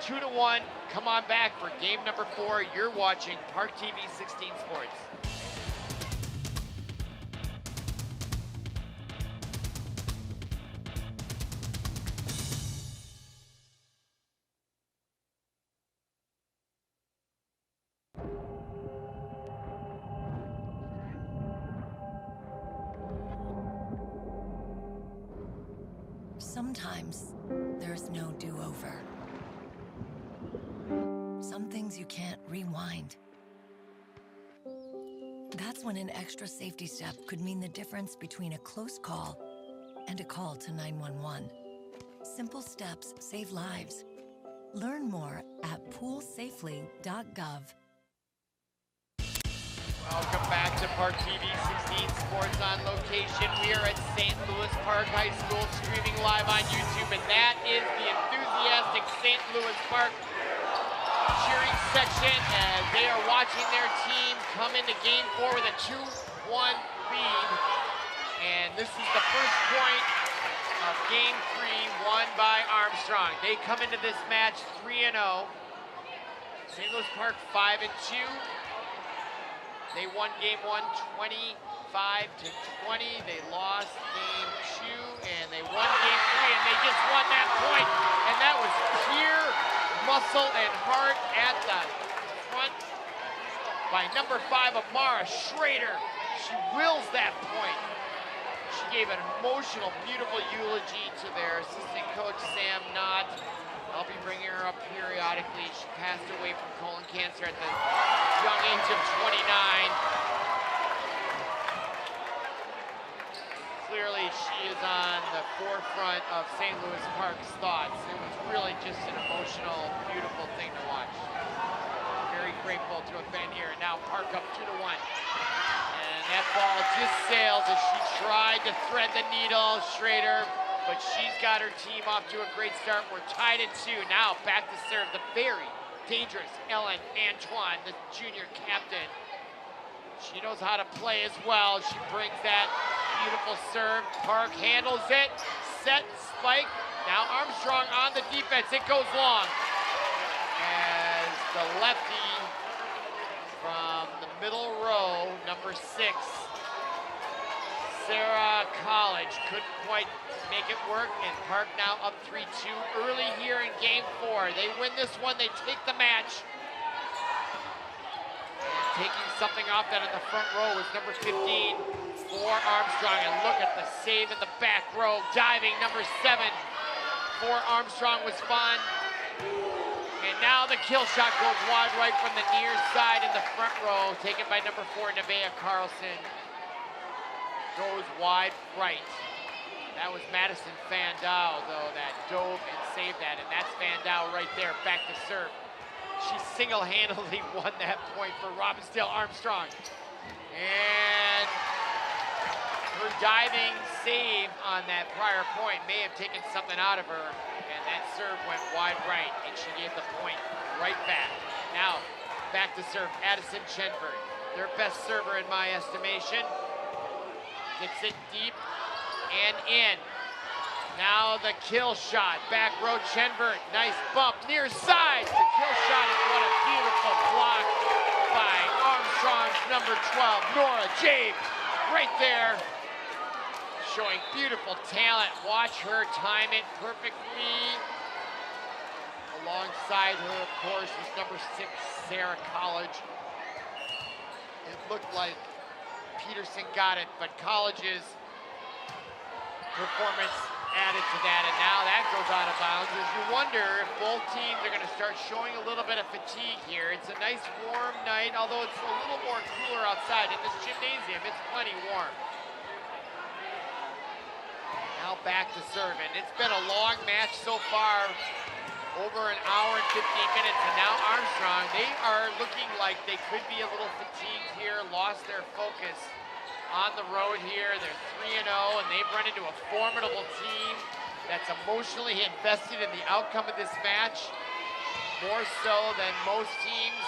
2-1. Come on back for game number 4. You're watching ParkTV 16 Sports. Sometimes there's no do-over. Some things you can't rewind. That's when an extra safety step could mean the difference between a close call and a call to 911. Simple steps save lives. Learn more at poolsafely.gov. Welcome back to ParkTV 16 Sports on location. We are at St. Louis Park High School, streaming live on YouTube, and that is the enthusiastic St. Louis Park cheering section as they are watching their team come into game 4 with a 2-1 lead. And this is the first point of game 3 won by Armstrong. They come into this match 3-0. St. Louis Park 5-2. They won game 1 25-20. They lost game 2, and they won game 3, and they just won that point. And that was pure muscle and heart at the front by number 5, Amara Schrader. She wills that point. She gave an emotional, beautiful eulogy to their assistant coach, Sam Knott. I'll be bringing her up periodically. She passed away from colon cancer at the young age of 29. Clearly, she is on the forefront of St. Louis Park's thoughts. It was really just an emotional, beautiful thing to watch. Very grateful to have been here. Now Park up 2-1. And that ball just sailed as she tried to thread the needle, Schrader. But she's got her team off to a great start. We're tied at 2. Now back to serve the very dangerous Ellen Antoine, the junior captain. She knows how to play as well. She brings that beautiful serve. Park handles it. Set, spike. Now Armstrong on the defense. It goes long. As the lefty from the middle row, number 6, Sarah College, couldn't quite make it work, and Park now up 3-2 early here in game 4. They win this one, they take the match. And taking something off that in the front row was number 15 for Armstrong, and look at the save in the back row. Diving number 7 for Armstrong was fun. And now the kill shot goes wide right from the near side in the front row, taken by number 4, Nevaeh Carlson. Goes wide right. That was Madison Fandow, though, that dove and saved that, and that's Fandow right there, back to serve. She single-handedly won that point for Robbinsdale Armstrong. And her diving save on that prior point may have taken something out of her, and that serve went wide right, and she gave the point right back. Now, back to serve, Addison Chenberg, their best server in my estimation. Gets it deep and in. Now the kill shot, back row Chenberg, nice bump, near side. The kill shot is what a beautiful block by Armstrong's number 12, Nora Jabe, right there. Showing beautiful talent. Watch her time it perfectly. Alongside her, of course, was number 6, Sarah College. It looked like Peterson got it, but College's performance added to that, and now that goes out of bounds. As you wonder if both teams are going to start showing a little bit of fatigue here. It's a nice warm night, although it's a little more cooler outside. In this gymnasium, it's plenty warm. Now back to serve, and it's been a long match so far, over an hour and 15 minutes, and now Armstrong, they are looking like they could be a little fatigued here, lost their focus on the road here. They're 3-0, and they've run into a formidable team that's emotionally invested in the outcome of this match, more so than most teams.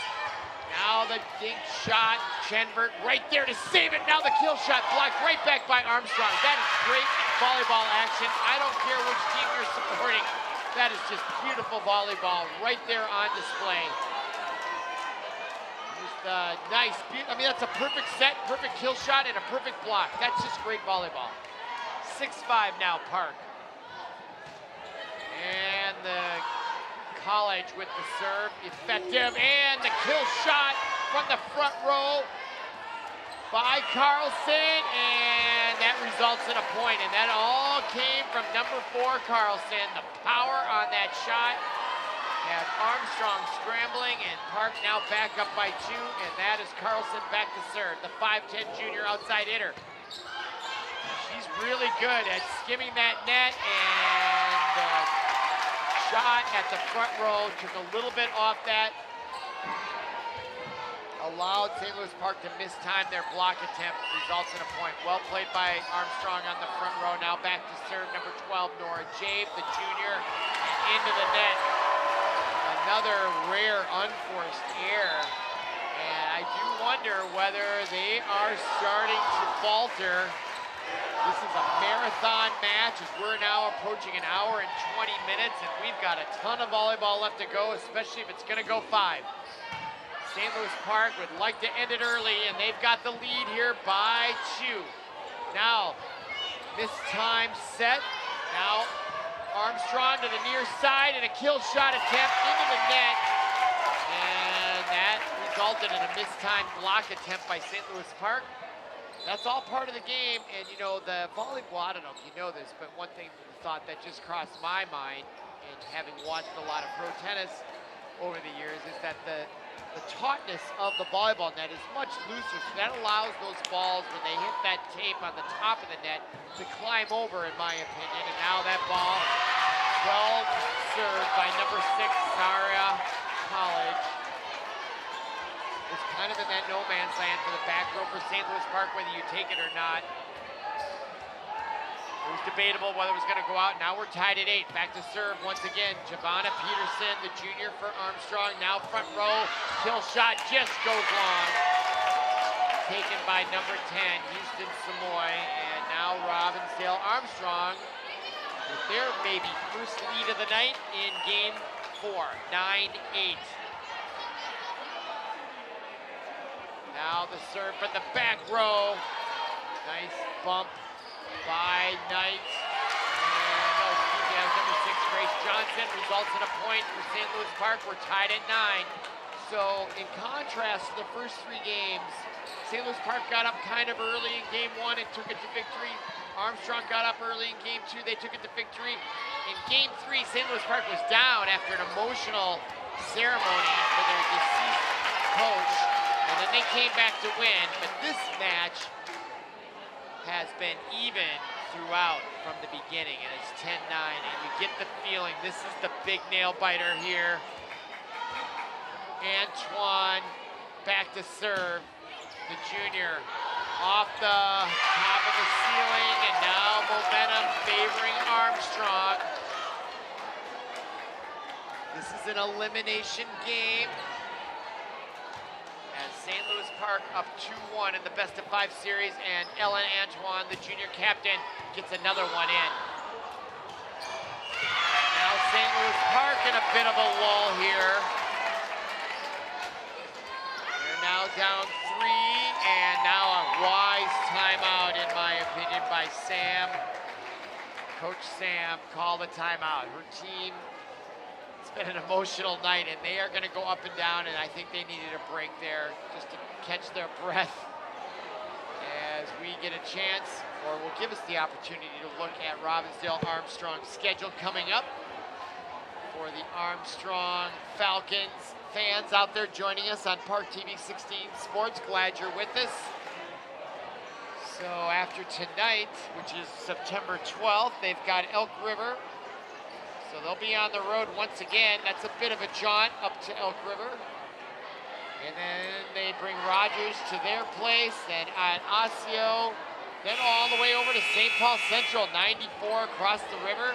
Now the dink shot, Chenberg right there to save it. Now the kill shot blocked right back by Armstrong. That is great volleyball action. I don't care which team you're supporting. That is just beautiful volleyball right there on display. Just nice, I mean, that's a perfect set, perfect kill shot, and a perfect block. That's just great volleyball. 6-5 now, Park. And the College with the serve, effective, and the kill shot from the front row by Carlson, and that results in a point, and that all came from number 4, Carlson. The power on that shot had Armstrong scrambling, and Park now back up by 2, and that is Carlson back to serve, the 5'10" junior outside hitter. She's really good at skimming that net, and the shot at the front row took a little bit off that, allowed St. Louis Park to mistime their block attempt, results in a point. Well played by Armstrong on the front row. Now back to serve, number 12, Nora Jabe, the junior, and into the net. Another rare unforced error, and I do wonder whether they are starting to falter. This is a marathon match as we're now approaching an hour and 20 minutes, and we've got a ton of volleyball left to go, especially if it's going to go 5. St. Louis Park would like to end it early, and they've got the lead here by 2. Now, this time set. Now, Armstrong to the near side, and a kill shot attempt into the net. And that resulted in a mistimed block attempt by St. Louis Park. That's all part of the game, and you know, the volleyball, I don't know if you know this, but one thing, thought that just crossed my mind, and having watched a lot of pro tennis over the years, is that the tautness of the volleyball net is much looser, so that allows those balls, when they hit that tape on the top of the net, to climb over, in my opinion. And now that ball, well served by number 6, Sarah College. It's kind of in that no man's land for the back row for St. Louis Park, whether you take it or not. It was debatable whether it was going to go out. Now we're tied at 8. Back to serve once again. Giovanna Peterson, the junior for Armstrong. Now front row. Kill shot just goes long. taken by number 10, Houston Samoy, and now Robbinsdale Armstrong with their maybe first lead of the night in game 4, 9-8. Now the serve from the back row. Nice bump by Knight. And, oh, excuse me, that was number 6, Grace Johnson. Results in a point for St. Louis Park. We're tied at 9. So in contrast to the first 3 games, St. Louis Park got up kind of early in game 1 and took it to victory. Armstrong got up early in game 2, they took it to victory. In game 3, St. Louis Park was down after an emotional ceremony for their deceased coach, and then they came back to win. But this match has been even throughout from the beginning, and it's 10-9, and you get the feeling this is the big nail biter here. Antoine back to serve, the junior off the top of the ceiling, and now momentum favoring Armstrong. This is an elimination game as St. Louis Park up 2-1 in the best of 5 series, and Ellen Antoine, the junior captain, gets another one in. Now St. Louis Park in a bit of a lull here. They're now down 3, and now a wise timeout, in my opinion, by Sam. Coach Sam called a timeout. Her team, it's been an emotional night, and they are going to go up and down, and I think they needed a break there just to catch their breath as we get a chance, or will give us the opportunity to look at Robbinsdale Armstrong's schedule coming up for the Armstrong Falcons. Fans out there joining us on ParkTV 16 Sports, glad you're with us. So after tonight, which is September 12th, they've got Elk River. So they'll be on the road once again. That's a bit of a jaunt up to Elk River. And then they bring Rogers to their place, then at Osseo, then all the way over to St. Paul Central, 94 across the river.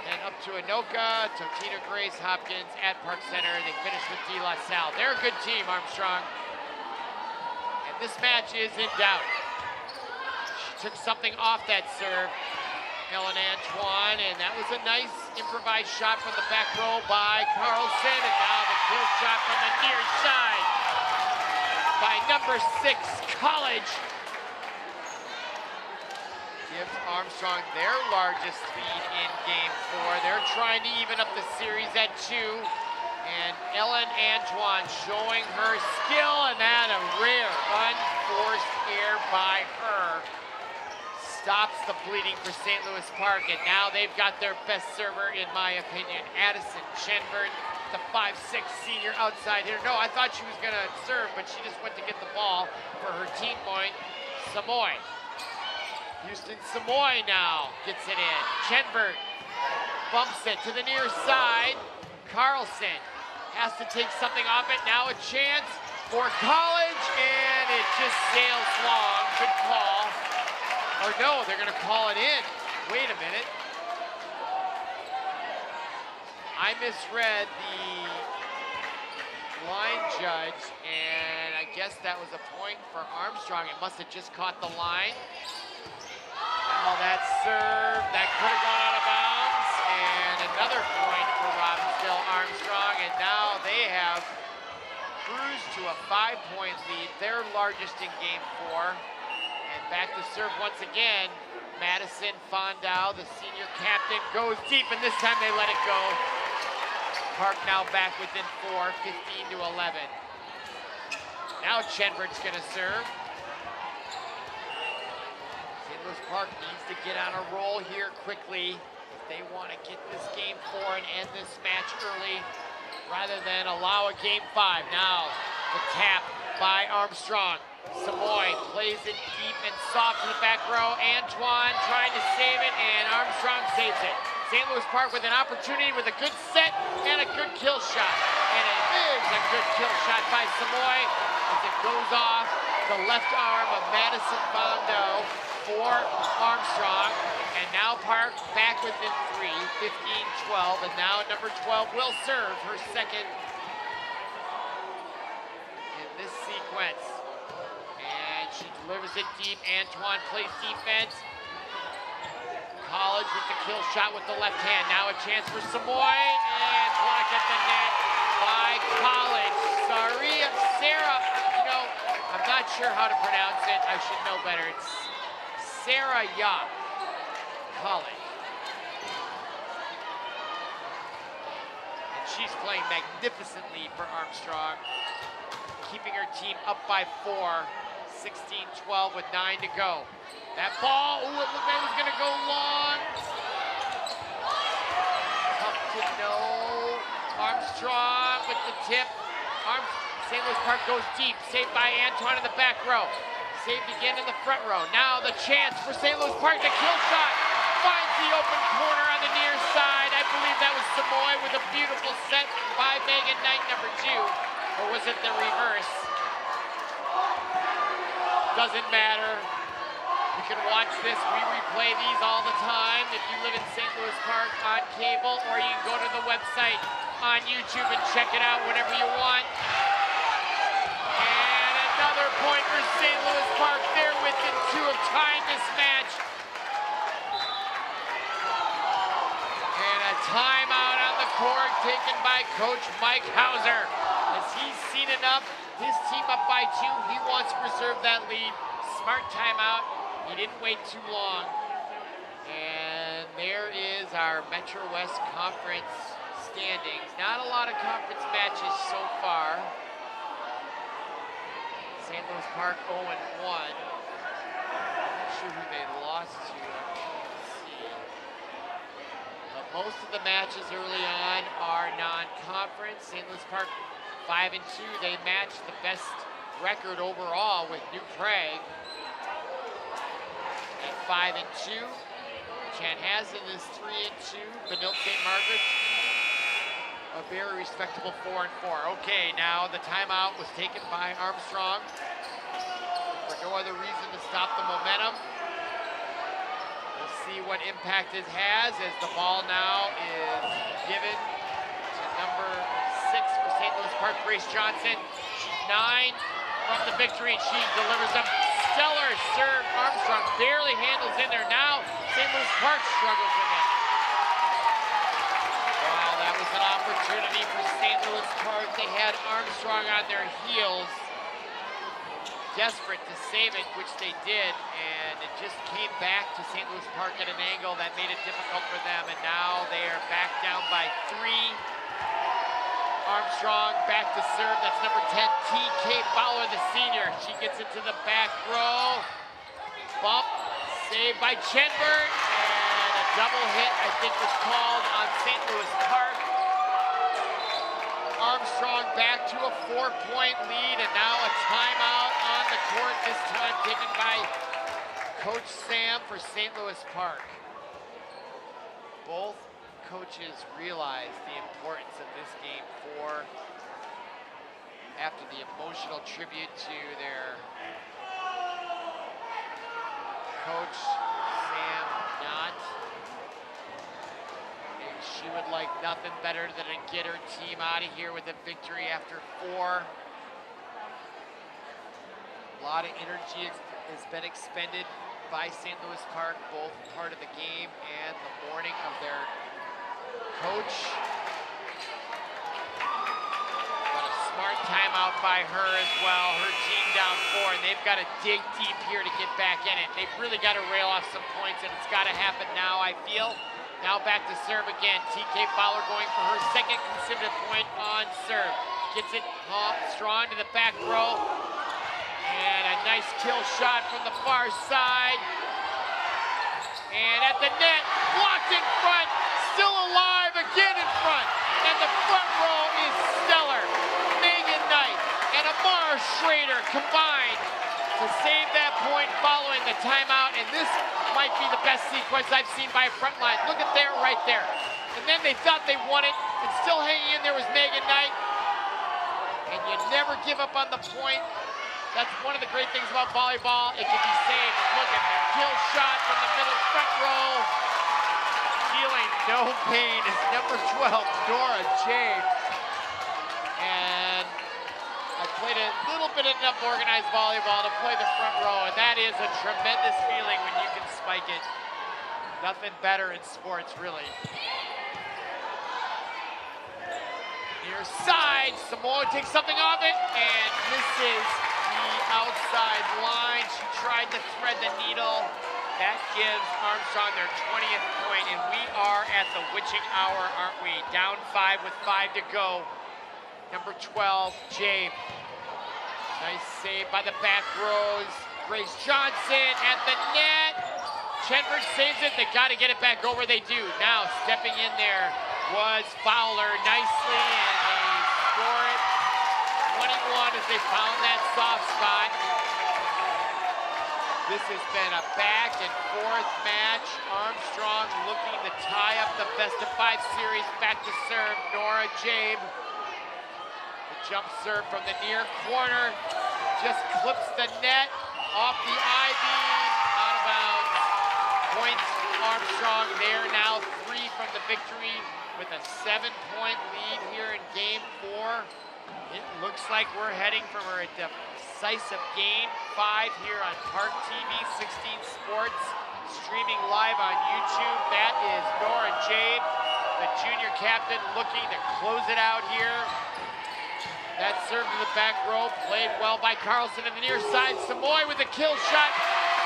And up to Anoka, Totino Grace, Hopkins at Park Center. They finish with De La Salle. They're a good team, Armstrong. And this match is in doubt. She took something off that serve, Ellen Antoine, and that was a nice improvised shot from the back row by Carlson. And now the kill shot from the near side by number 6, College. Gives Armstrong their largest lead in game 4. They're trying to even up the series at 2. And Ellen Antoine showing her skill, and that a rare unforced error by her stops the bleeding for St. Louis Park. And now they've got their best server, in my opinion, Addison Chenvert, the 5'6" senior outside hitter. No, I thought she was gonna serve, but she just went to get the ball for her team point, Samoy. Houston Samoy now gets it in. Chenvert bumps it to the near side. Carlson has to take something off it. Now a chance for College, and it just sails long. Good call. Or no, they're gonna call it in. Wait a minute. I misread the line judge, and I guess that was a point for Armstrong. It must have just caught the line. Now that serve, that could have gone out of bounds, and another point for Robbinsdale Armstrong, and now they have cruised to a 5-point lead, their largest in game 4. And back to serve once again, Madison Fondau, the senior captain, goes deep, and this time they let it go. Park now back within 4, 15-11. Now Chenvert's gonna serve. St. Louis Park needs to get on a roll here quickly if they want to get this game 4 and end this match early rather than allow a game 5. Now the tap by Armstrong. Samoy plays it deep and soft to the back row. Antoine trying to save it, and Armstrong saves it. St. Louis Park with an opportunity with a good set and a good kill shot. And it is a good kill shot by Samoy as it goes off the left arm of Madison Fondau for Armstrong. And now Park back within 3, 15-12, and now number 12 will serve her second in this sequence. delivers it deep. Antoine plays defense. College with the kill shot with the left hand. Now a chance for Samoy, and blocked at the net by College. Sorry, Sarah. You know, I'm not sure how to pronounce it. I should know better. It's Sarah Yacht. College. And she's playing magnificently for Armstrong, keeping her team up by 4, 16-12 with 9 to go. That ball, ooh, it looked like it was gonna go long. Tough to know. Armstrong with the tip. St. Louis Park goes deep, saved by Antoine in the back row. Saved again in the front row. Now the chance for St. Louis Park, the kill shot. Finds the open corner on the near side. I believe that was Samoy with a beautiful set by Megan Knight, number 2. Or was it the reverse? Doesn't matter. You can watch this. We replay these all the time if you live in St. Louis Park on cable, or you can go to the website on YouTube and check it out whenever you want. And another point for St. Louis Park. They're within 2 of tying this match. And a timeout on the court taken by Coach Mike Hauser. As he's seen enough, his team up by 2, he wants to preserve that lead. Smart timeout. He didn't wait too long. And there is our Metro West Conference standings. Not a lot of conference matches so far. St. Louis Park 0-1. Not sure who they lost to. Let's see. But most of the matches early on are non-conference. St. Louis Park 5-2. They match the best record overall with New Prague at 5-2. Chanhassen is 3-2. Benilde St. Margaret's a very respectable 4-4. Okay, now the timeout was taken by Armstrong for no other reason to stop the momentum. We'll see what impact it has as the ball now is given to number 6 for St. Louis Park, Grace Johnson. She's 9 from the victory, and she delivers a stellar serve. Armstrong barely handles in there. Now St. Louis Park struggles with it. Wow, that was an opportunity for St. Louis Park. They had Armstrong on their heels, desperate to save it, which they did, and it just came back to St. Louis Park at an angle that made it difficult for them, and now they are back down by 3. Armstrong back to serve. That's number 10, T.K. Fowler, the senior. She gets into the back row. Bump, saved by Chenburn, and a double hit, I think, was called on St. Louis Park. Armstrong back to a 4-point lead, and now a timeout on the court, this time taken by Coach Sam for St. Louis Park. Both coaches realize the importance of this game after the emotional tribute to their coach, Sam Knott. And she would like nothing better than to get her team out of here with a victory after 4. A lot of energy has been expended by St. Louis Park, both part of the game and the morning of their coach. But a smart timeout by her as well. Her team down 4, and they've got to dig deep here to get back in it. They've really got to rail off some points, and it's got to happen now, I feel. Now back to serve again. T.K. Fowler going for her 2nd consecutive point on serve. Gets it strong to the back row. And a nice kill shot from the far side. And at the net, blocked in front, still alive again in front. And the front row is stellar. Megan Knight and Amara Schrader combined to save that point following the timeout. And this might be the best sequence I've seen by a front line. Look at there, right there. And then they thought they won it, and still hanging in there was Megan Knight. And you never give up on the point. That's one of the great things about volleyball. It can be saved. Look at the kill shot from the middle front row. Feeling no pain is number 12, Dora Jade. And I played played a little bit enough organized volleyball to play the front row, and that is a tremendous feeling when you can spike it. Nothing better in sports, really. Near side, Samoa takes something off it and misses the outside line. She tried to thread the needle. That gives Armstrong their 20th point, and we are at the witching hour, aren't we? Down 5 with 5 to go. Number 12, Jabe. Nice save by the back rows. Grace Johnson at the net. Chenford saves it. They got to get it back over. They do. Now stepping in there was Fowler nicely, and they score it. 21 as they found that soft spot. This has been a back and forth match. Armstrong looking to tie up the best-of-5 series. Back to serve, Nora Jabe. The jump serve from the near corner. Just clips the net off the I-beam, out of bounds. Points Armstrong there, now 3 from the victory with a 7-point lead here in game 4. It looks like we're heading for a decisive game 5 here on ParkTV 16 Sports, streaming live on YouTube. That is Nora Jabe, the junior captain, looking to close it out here. That serve to the back row, played well by Carlson in the near side. Samoy with a kill shot,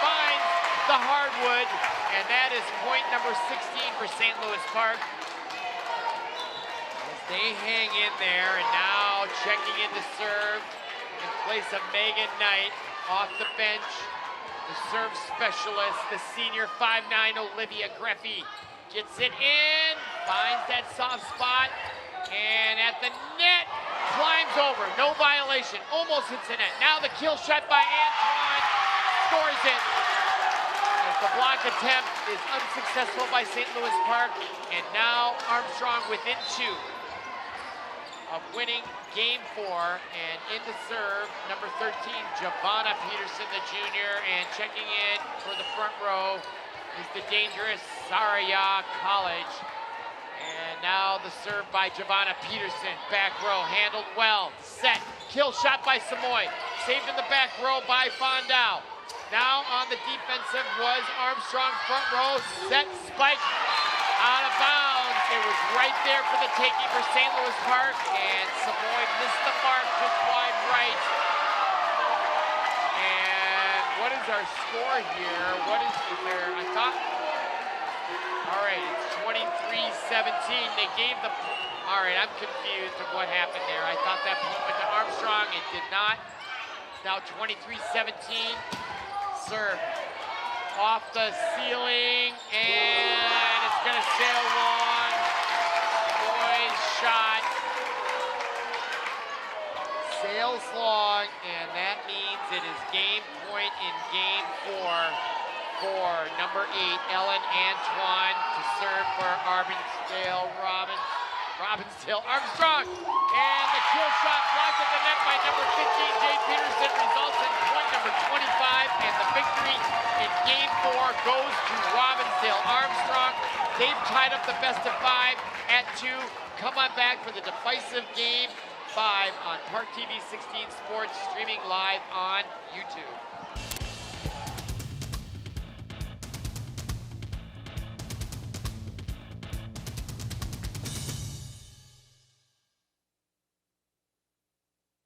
finds the hardwood, and that is point number 16 for St. Louis Park. They hang in there, and now checking in to serve in place of Megan Knight off the bench. The serve specialist, the senior 5'9" Olivia Greffy, gets it in, finds that soft spot, and at the net, climbs over, no violation, almost hits the net. Now the kill shot by Antoine, scores it. As the block attempt is unsuccessful by St. Louis Park, and now Armstrong within 2 of winning game 4, and into serve, number 13, Giovanna Peterson, the junior, and checking in for the front row is the dangerous Saraya College. And now the serve by Giovanna Peterson, back row, handled well, set, kill shot by Samoy, saved in the back row by Fondao. Now on the defensive was Armstrong, front row, set, spike, out of bounds. It was right there for the taking for St. Louis Park, and Samoy missed the mark just wide right. And what is our score here? What is there? I thought, all right, it's 23-17. They gave the, all right, I'm confused of what happened there. I thought that point went to Armstrong. It did not. It's now 23-17. Serve off the ceiling, and it's gonna sail long. Boys shot sails long, and that means it is game point in game 4 for number 8, Ellen Antoine, to serve for Robbinsdale Armstrong, and the kill shot blocked at the net by number 15, Jade Peterson, results in point number 25, and the victory in game 4 goes to Robbinsdale Armstrong. They've tied up the best-of-5 at 2. Come on back for the decisive game 5 on ParkTV 16 Sports, streaming live on YouTube.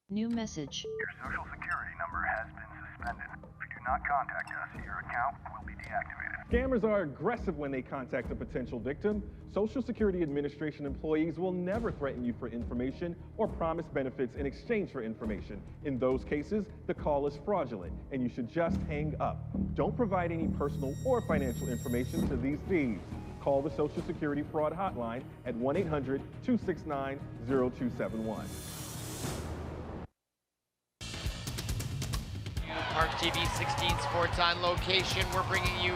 New message. Your social security number has been suspended. If you do not contact us, your account will be deactivated. Scammers are aggressive when they contact a potential victim. Social Security Administration employees will never threaten you for information or promise benefits in exchange for information. In those cases, the call is fraudulent, and you should just hang up. Don't provide any personal or financial information to these thieves. Call the Social Security Fraud Hotline at 1-800-269-0271. ParkTV 16 Sports on location. We're bringing you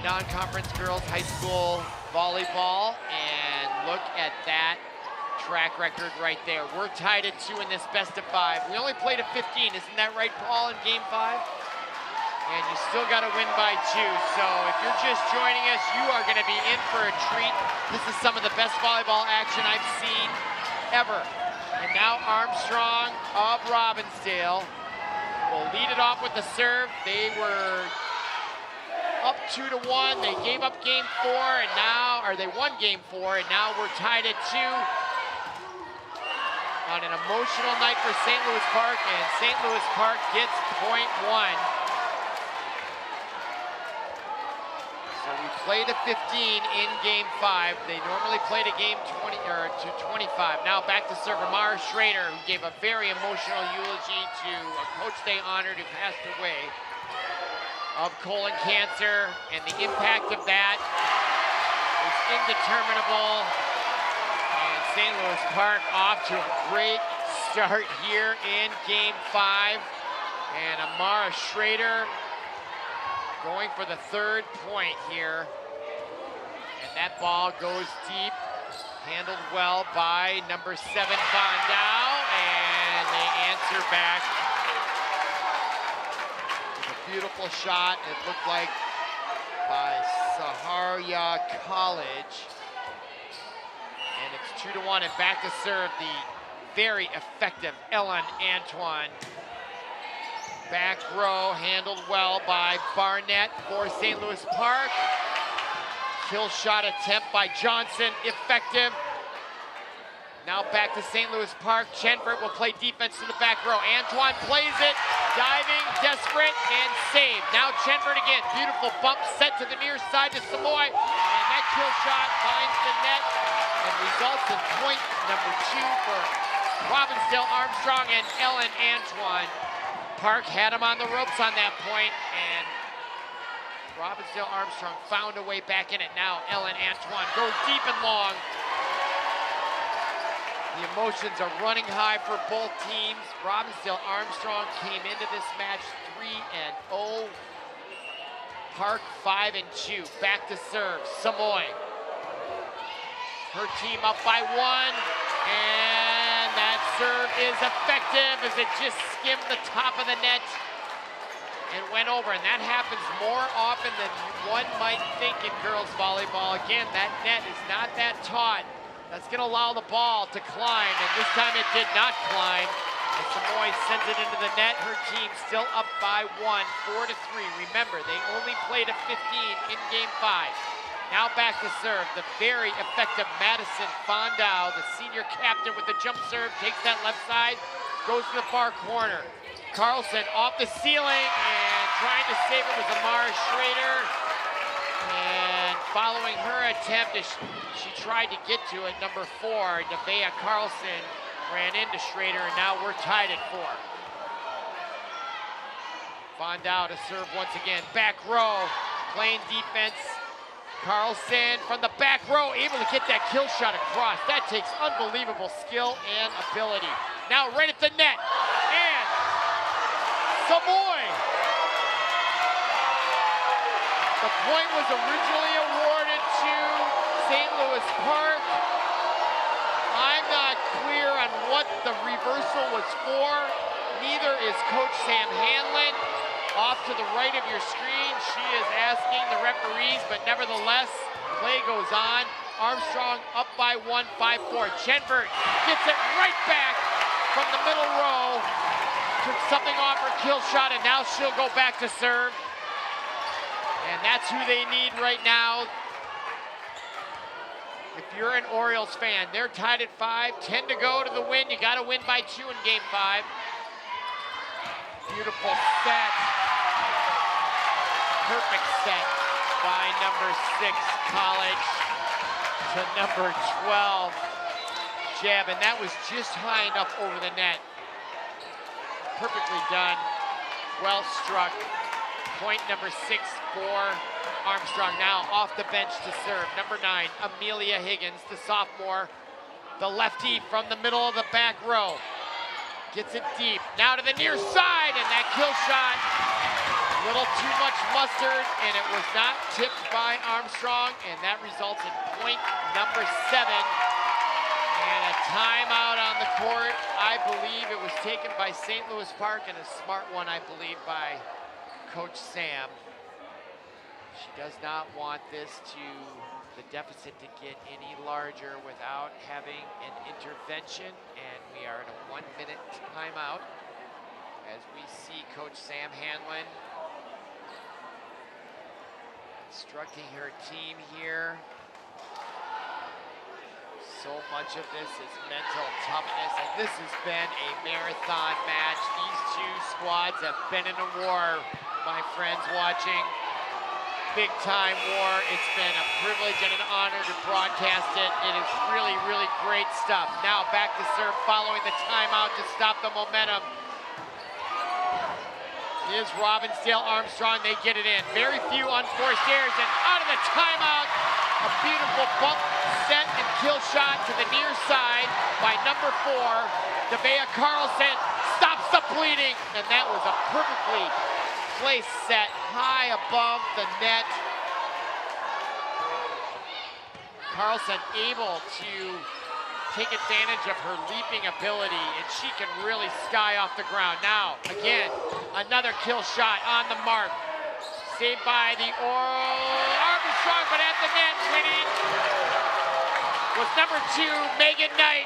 non-conference girls high school volleyball, and look at that track record right there. We're tied at 2 in this best-of-5. We only played at 15, isn't that right, Paul, in game 5? And you still got to win by 2. So if you're just joining us, you are going to be in for a treat. This is some of the best volleyball action I've seen ever And now Armstrong of Robbinsdale will lead it off with the serve. They were up 2-1. They gave up game 4, and now, or they won game 4, and now we're tied at 2 on an emotional night for St. Louis Park, and St. Louis Park gets point 1. So we play to 15 in game 5. They normally play to game 20 or to 25. Now back to server Mara Schrader, who gave a very emotional eulogy to a coach they honored who passed away of colon cancer, and the impact of that is indeterminable. And St. Louis Park off to a great start here in game 5. And Amara Schrader going for the 3rd point here. And that ball goes deep, handled well by number 7 Fondau, and they answer back. Beautiful shot, it looked like, by Saharia College. And it's 2-1, and back to serve the very effective Ellen Antoine. Back row, handled well by Barnett for St. Louis Park. Kill shot attempt by Johnson, effective. Now back to St. Louis Park. Chenfert will play defense to the back row. Antoine plays it, diving, desperate, and saved. Now Chenfert again, beautiful bump set to the near side to Samoy, and that kill shot finds the net and results in point number 2 for Robbinsdale Armstrong and Ellen Antoine. Park had him on the ropes on that point, and Robbinsdale Armstrong found a way back in it. Now Ellen Antoine goes deep and long. The emotions are running high for both teams. Robbinsdale Armstrong came into this match 3-0. Park 5-2. Back to serve, Samoy. Her team up by 1, and that serve is effective as it just skimmed the top of the net and went over. And that happens more often than one might think in girls volleyball. Again, that net is not that taut. That's gonna allow the ball to climb, and this time it did not climb. And Samoy sends it into the net. Her team still up by 1, 4-3. Remember, they only played a 15 in game 5. Now back to serve, the very effective Madison Fondau, the senior captain with the jump serve, takes that left side, goes to the far corner. Carlson off the ceiling, and trying to save it was Amara Schrader. And following her attempt, as she tried to get to it, number 4, Nevaeh Carlson, ran into Schrader, and now we're tied at 4. Fondau to serve once again. Back row, playing defense. Carlson from the back row, able to get that kill shot across. That takes unbelievable skill and ability. Now right at the net, and Samoy. The point was originally awarded to St. Louis Park. I'm not clear on what the reversal was for. Neither is Coach Sam Hanlon. Off to the right of your screen, she is asking the referees, but nevertheless, play goes on. Armstrong up by 1, 5-4. Chenfert gets it right back from the middle row. Took something off her kill shot, and now she'll go back to serve. And that's who they need right now. If you're an Orioles fan, they're tied at 5, 10 to go to the win. You got to win by 2 in game 5. Beautiful set. Perfect set by number 6, College, to number 12, Jab, and that was just high enough over the net. Perfectly done, well struck. Point number 6 for Armstrong. Now off the bench to serve, number 9, Amelia Higgins, the sophomore, the lefty from the middle of the back row. Gets it deep, now to the near side, and that kill shot, a little too much mustard, and it was not tipped by Armstrong, and that results in point number 7. And a timeout on the court. I believe it was taken by St. Louis Park, and a smart one, I believe, by Coach Sam. She does not want the deficit to get any larger without having an intervention, and we are in a 1-minute timeout as we see Coach Sam Hanlon instructing her team here. So much of this is mental toughness, and this has been a marathon match. These two squads have been in a war, my friends watching. Big time war. It's been a privilege and an honor to broadcast it. It is really, really great stuff. Now back to serve following the timeout to stop the momentum. Is Robbinsdale Armstrong, they get it in. Very few unforced errors, and out of the timeout, a beautiful bump, set, and kill shot to the near side by number 4, Devea Carlson, stops the bleeding, and that was a perfectly placed set high above the net. Carlson able to take advantage of her leaping ability, and she can really sky off the ground. Now, again, another kill shot on the mark. Saved by the Armstrong, but at the net, winning was number 2, Megan Knight.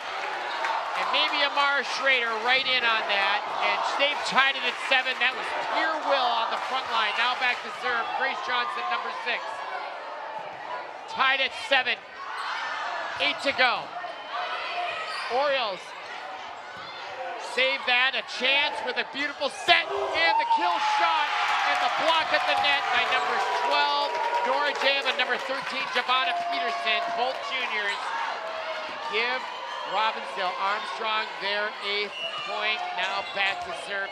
And maybe Amara Schrader right in on that. And they've tied it at 7. That was pure will on the front line. Now back to serve, Grace Johnson, number 6. Tied at 7. 8 to go. Orioles save that, a chance with a beautiful set, and the kill shot, and the block at the net by numbers 12, Nora Jam, and number 13, Giovanna Peterson, both juniors, give Robbinsdale Armstrong their 8th point. Now back to serve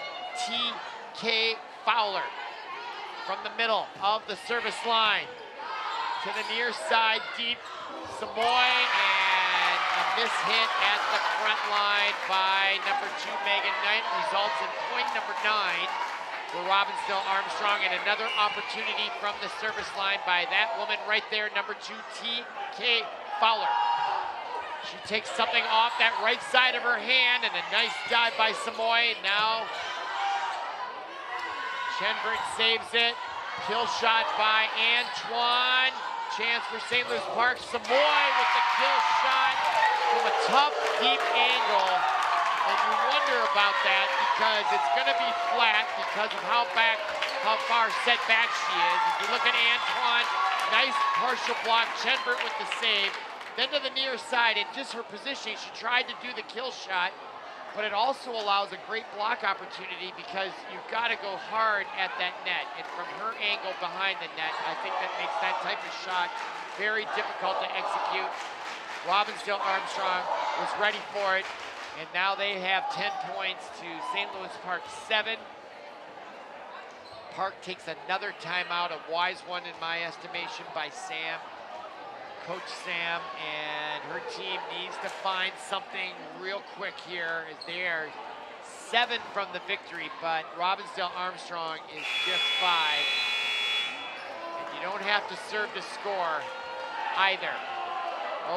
T.K. Fowler from the middle of the service line to the near side, deep, Samoy, and a miss hit at the front line by number 2, Megan Knight, results in point number 9 for Robbinsdale Armstrong, and another opportunity from the service line by that woman right there, number 2, T.K. Fowler. She takes something off that right side of her hand, and a nice dive by Samoy. Now, Chenbert saves it. Kill shot by Antoine. Chance for St. Louis Park. Samoy with the kill shot from a tough, deep angle. And you wonder about that because it's going to be flat because of how far set back she is. If you look at Antoine, nice partial block. Chenbert with the save. Then to the near side, and just her positioning, she tried to do the kill shot, but it also allows a great block opportunity because you've got to go hard at that net. And from her angle behind the net, I think that makes that type of shot very difficult to execute. Robbinsdale Armstrong was ready for it, and now they have 10 points to St. Louis Park 7. Park takes another timeout, a wise one in my estimation by Sam. Coach Sam and her team needs to find something real quick here as they are 7 from the victory, but Robbinsdale Armstrong is just 5. And you don't have to serve to score either.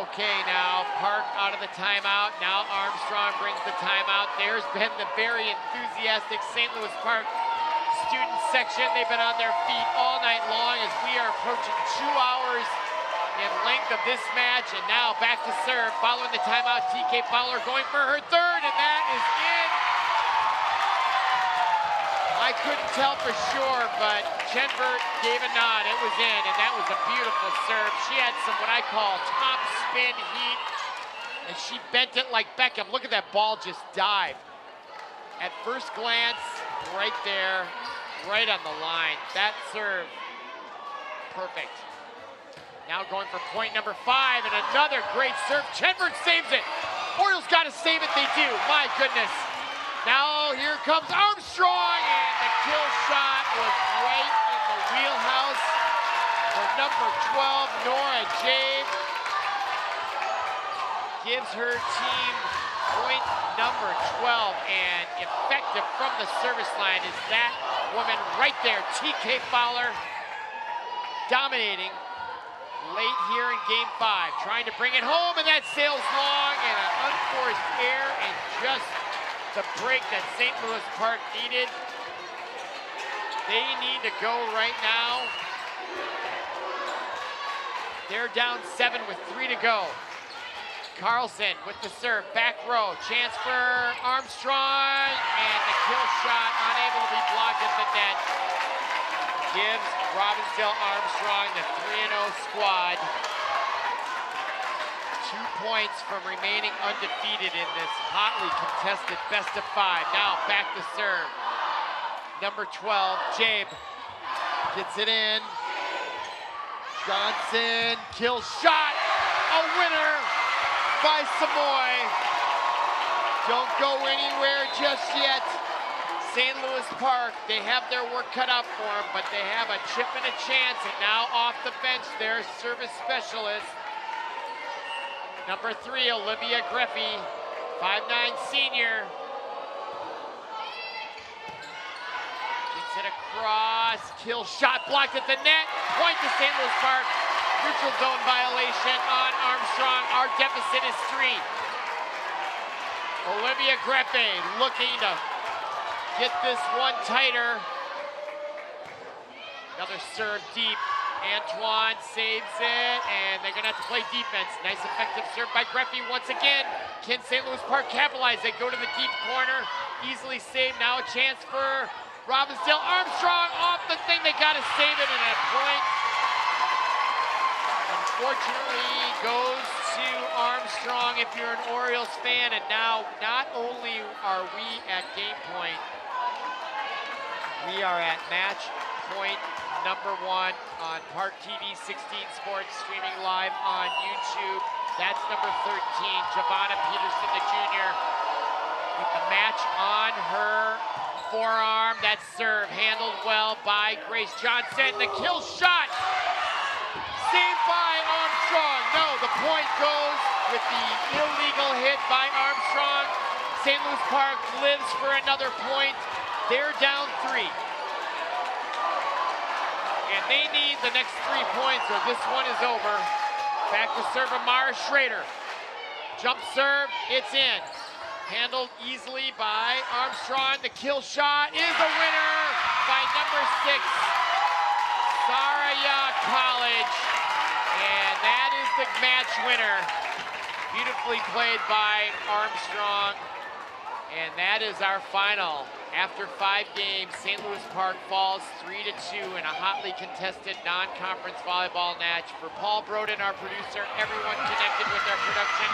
Okay, now Park out of the timeout. Now Armstrong brings the timeout. There's been the very enthusiastic St. Louis Park student section. They've been on their feet all night long as we are approaching 2 hours in length of this match, and now back to serve following the timeout. T.K. Fowler going for her 3rd, and that is in. I couldn't tell for sure, but Chenbert gave a nod. It was in, and that was a beautiful serve. She had some what I call top spin heat, and she bent it like Beckham. Look at that ball just dive. At first glance, right there, right on the line. That serve, perfect. Now going for point number 5, and another great serve. Chenbert saves it. Orioles got to save it, they do. My goodness. Now here comes Armstrong, and the kill shot was right in the wheelhouse for number 12, Nora Jabe. Gives her team point number 12, and effective from the service line is that woman right there, T.K. Fowler, dominating late here in game 5, trying to bring it home, and that sails long, and an unforced error, and just the break that St. Louis Park needed. They need to go right now They're down 7 with 3 to go. Carlson with the serve, back row, chance for Armstrong, and the kill shot unable to be blocked at the net. Gives Robbinsdale Armstrong, the 3-0 squad, 2 points from remaining undefeated in this hotly contested best of 5. Now back to serve. Number 12, Jabe, gets it in. Johnson, kill shot, a winner by Samoy. Don't go anywhere just yet. St. Louis Park, they have their work cut out for them, but they have a chip and a chance. And now off the bench, their service specialist. Number 3, Olivia Greffy, 5'9" senior. Gets it across, kill shot blocked at the net. Point to St. Louis Park. Neutral zone violation on Armstrong. Our deficit is 3. Olivia Greffy looking to get this one tighter. Another serve deep. Antoine saves it, and they're gonna have to play defense. Nice effective serve by Greffy once again. Can St. Louis Park capitalize? They go to the deep corner, easily saved. Now a chance for Robbinsdale Armstrong off the thing. They gotta save it, and a point, unfortunately, goes to Armstrong if you're an Orioles fan. And now not only are we at game point, we are at match point number 1 on ParkTV 16 Sports, streaming live on YouTube. That's number 13, Giovanna Peterson, the junior, with the match on her forearm. That serve handled well by Grace Johnson. The kill shot, saved by Armstrong. No, the point goes with the illegal hit by Armstrong. St. Louis Park lives for another point. They're down 3. And they need the next 3 points or this one is over. Back to serve Amara Schrader. Jump serve, it's in. Handled easily by Armstrong. The kill shot is a winner by number 6, Saraya College. And that is the match winner. Beautifully played by Armstrong. And that is our final. After 5 games, St. Louis Park falls 3-2 in a hotly contested non-conference volleyball match. For Paul Broden, our producer, everyone connected with our production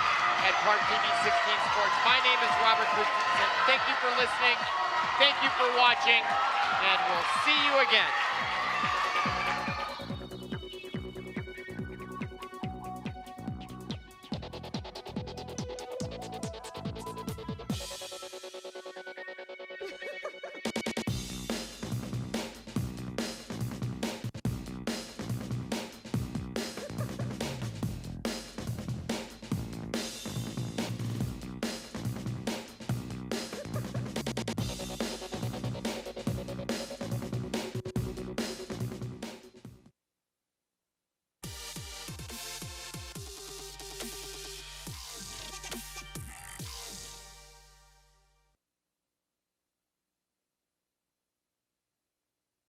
at ParkTV 16 Sports, my name is Robert Christensen. Thank you for listening. Thank you for watching. And we'll see you again.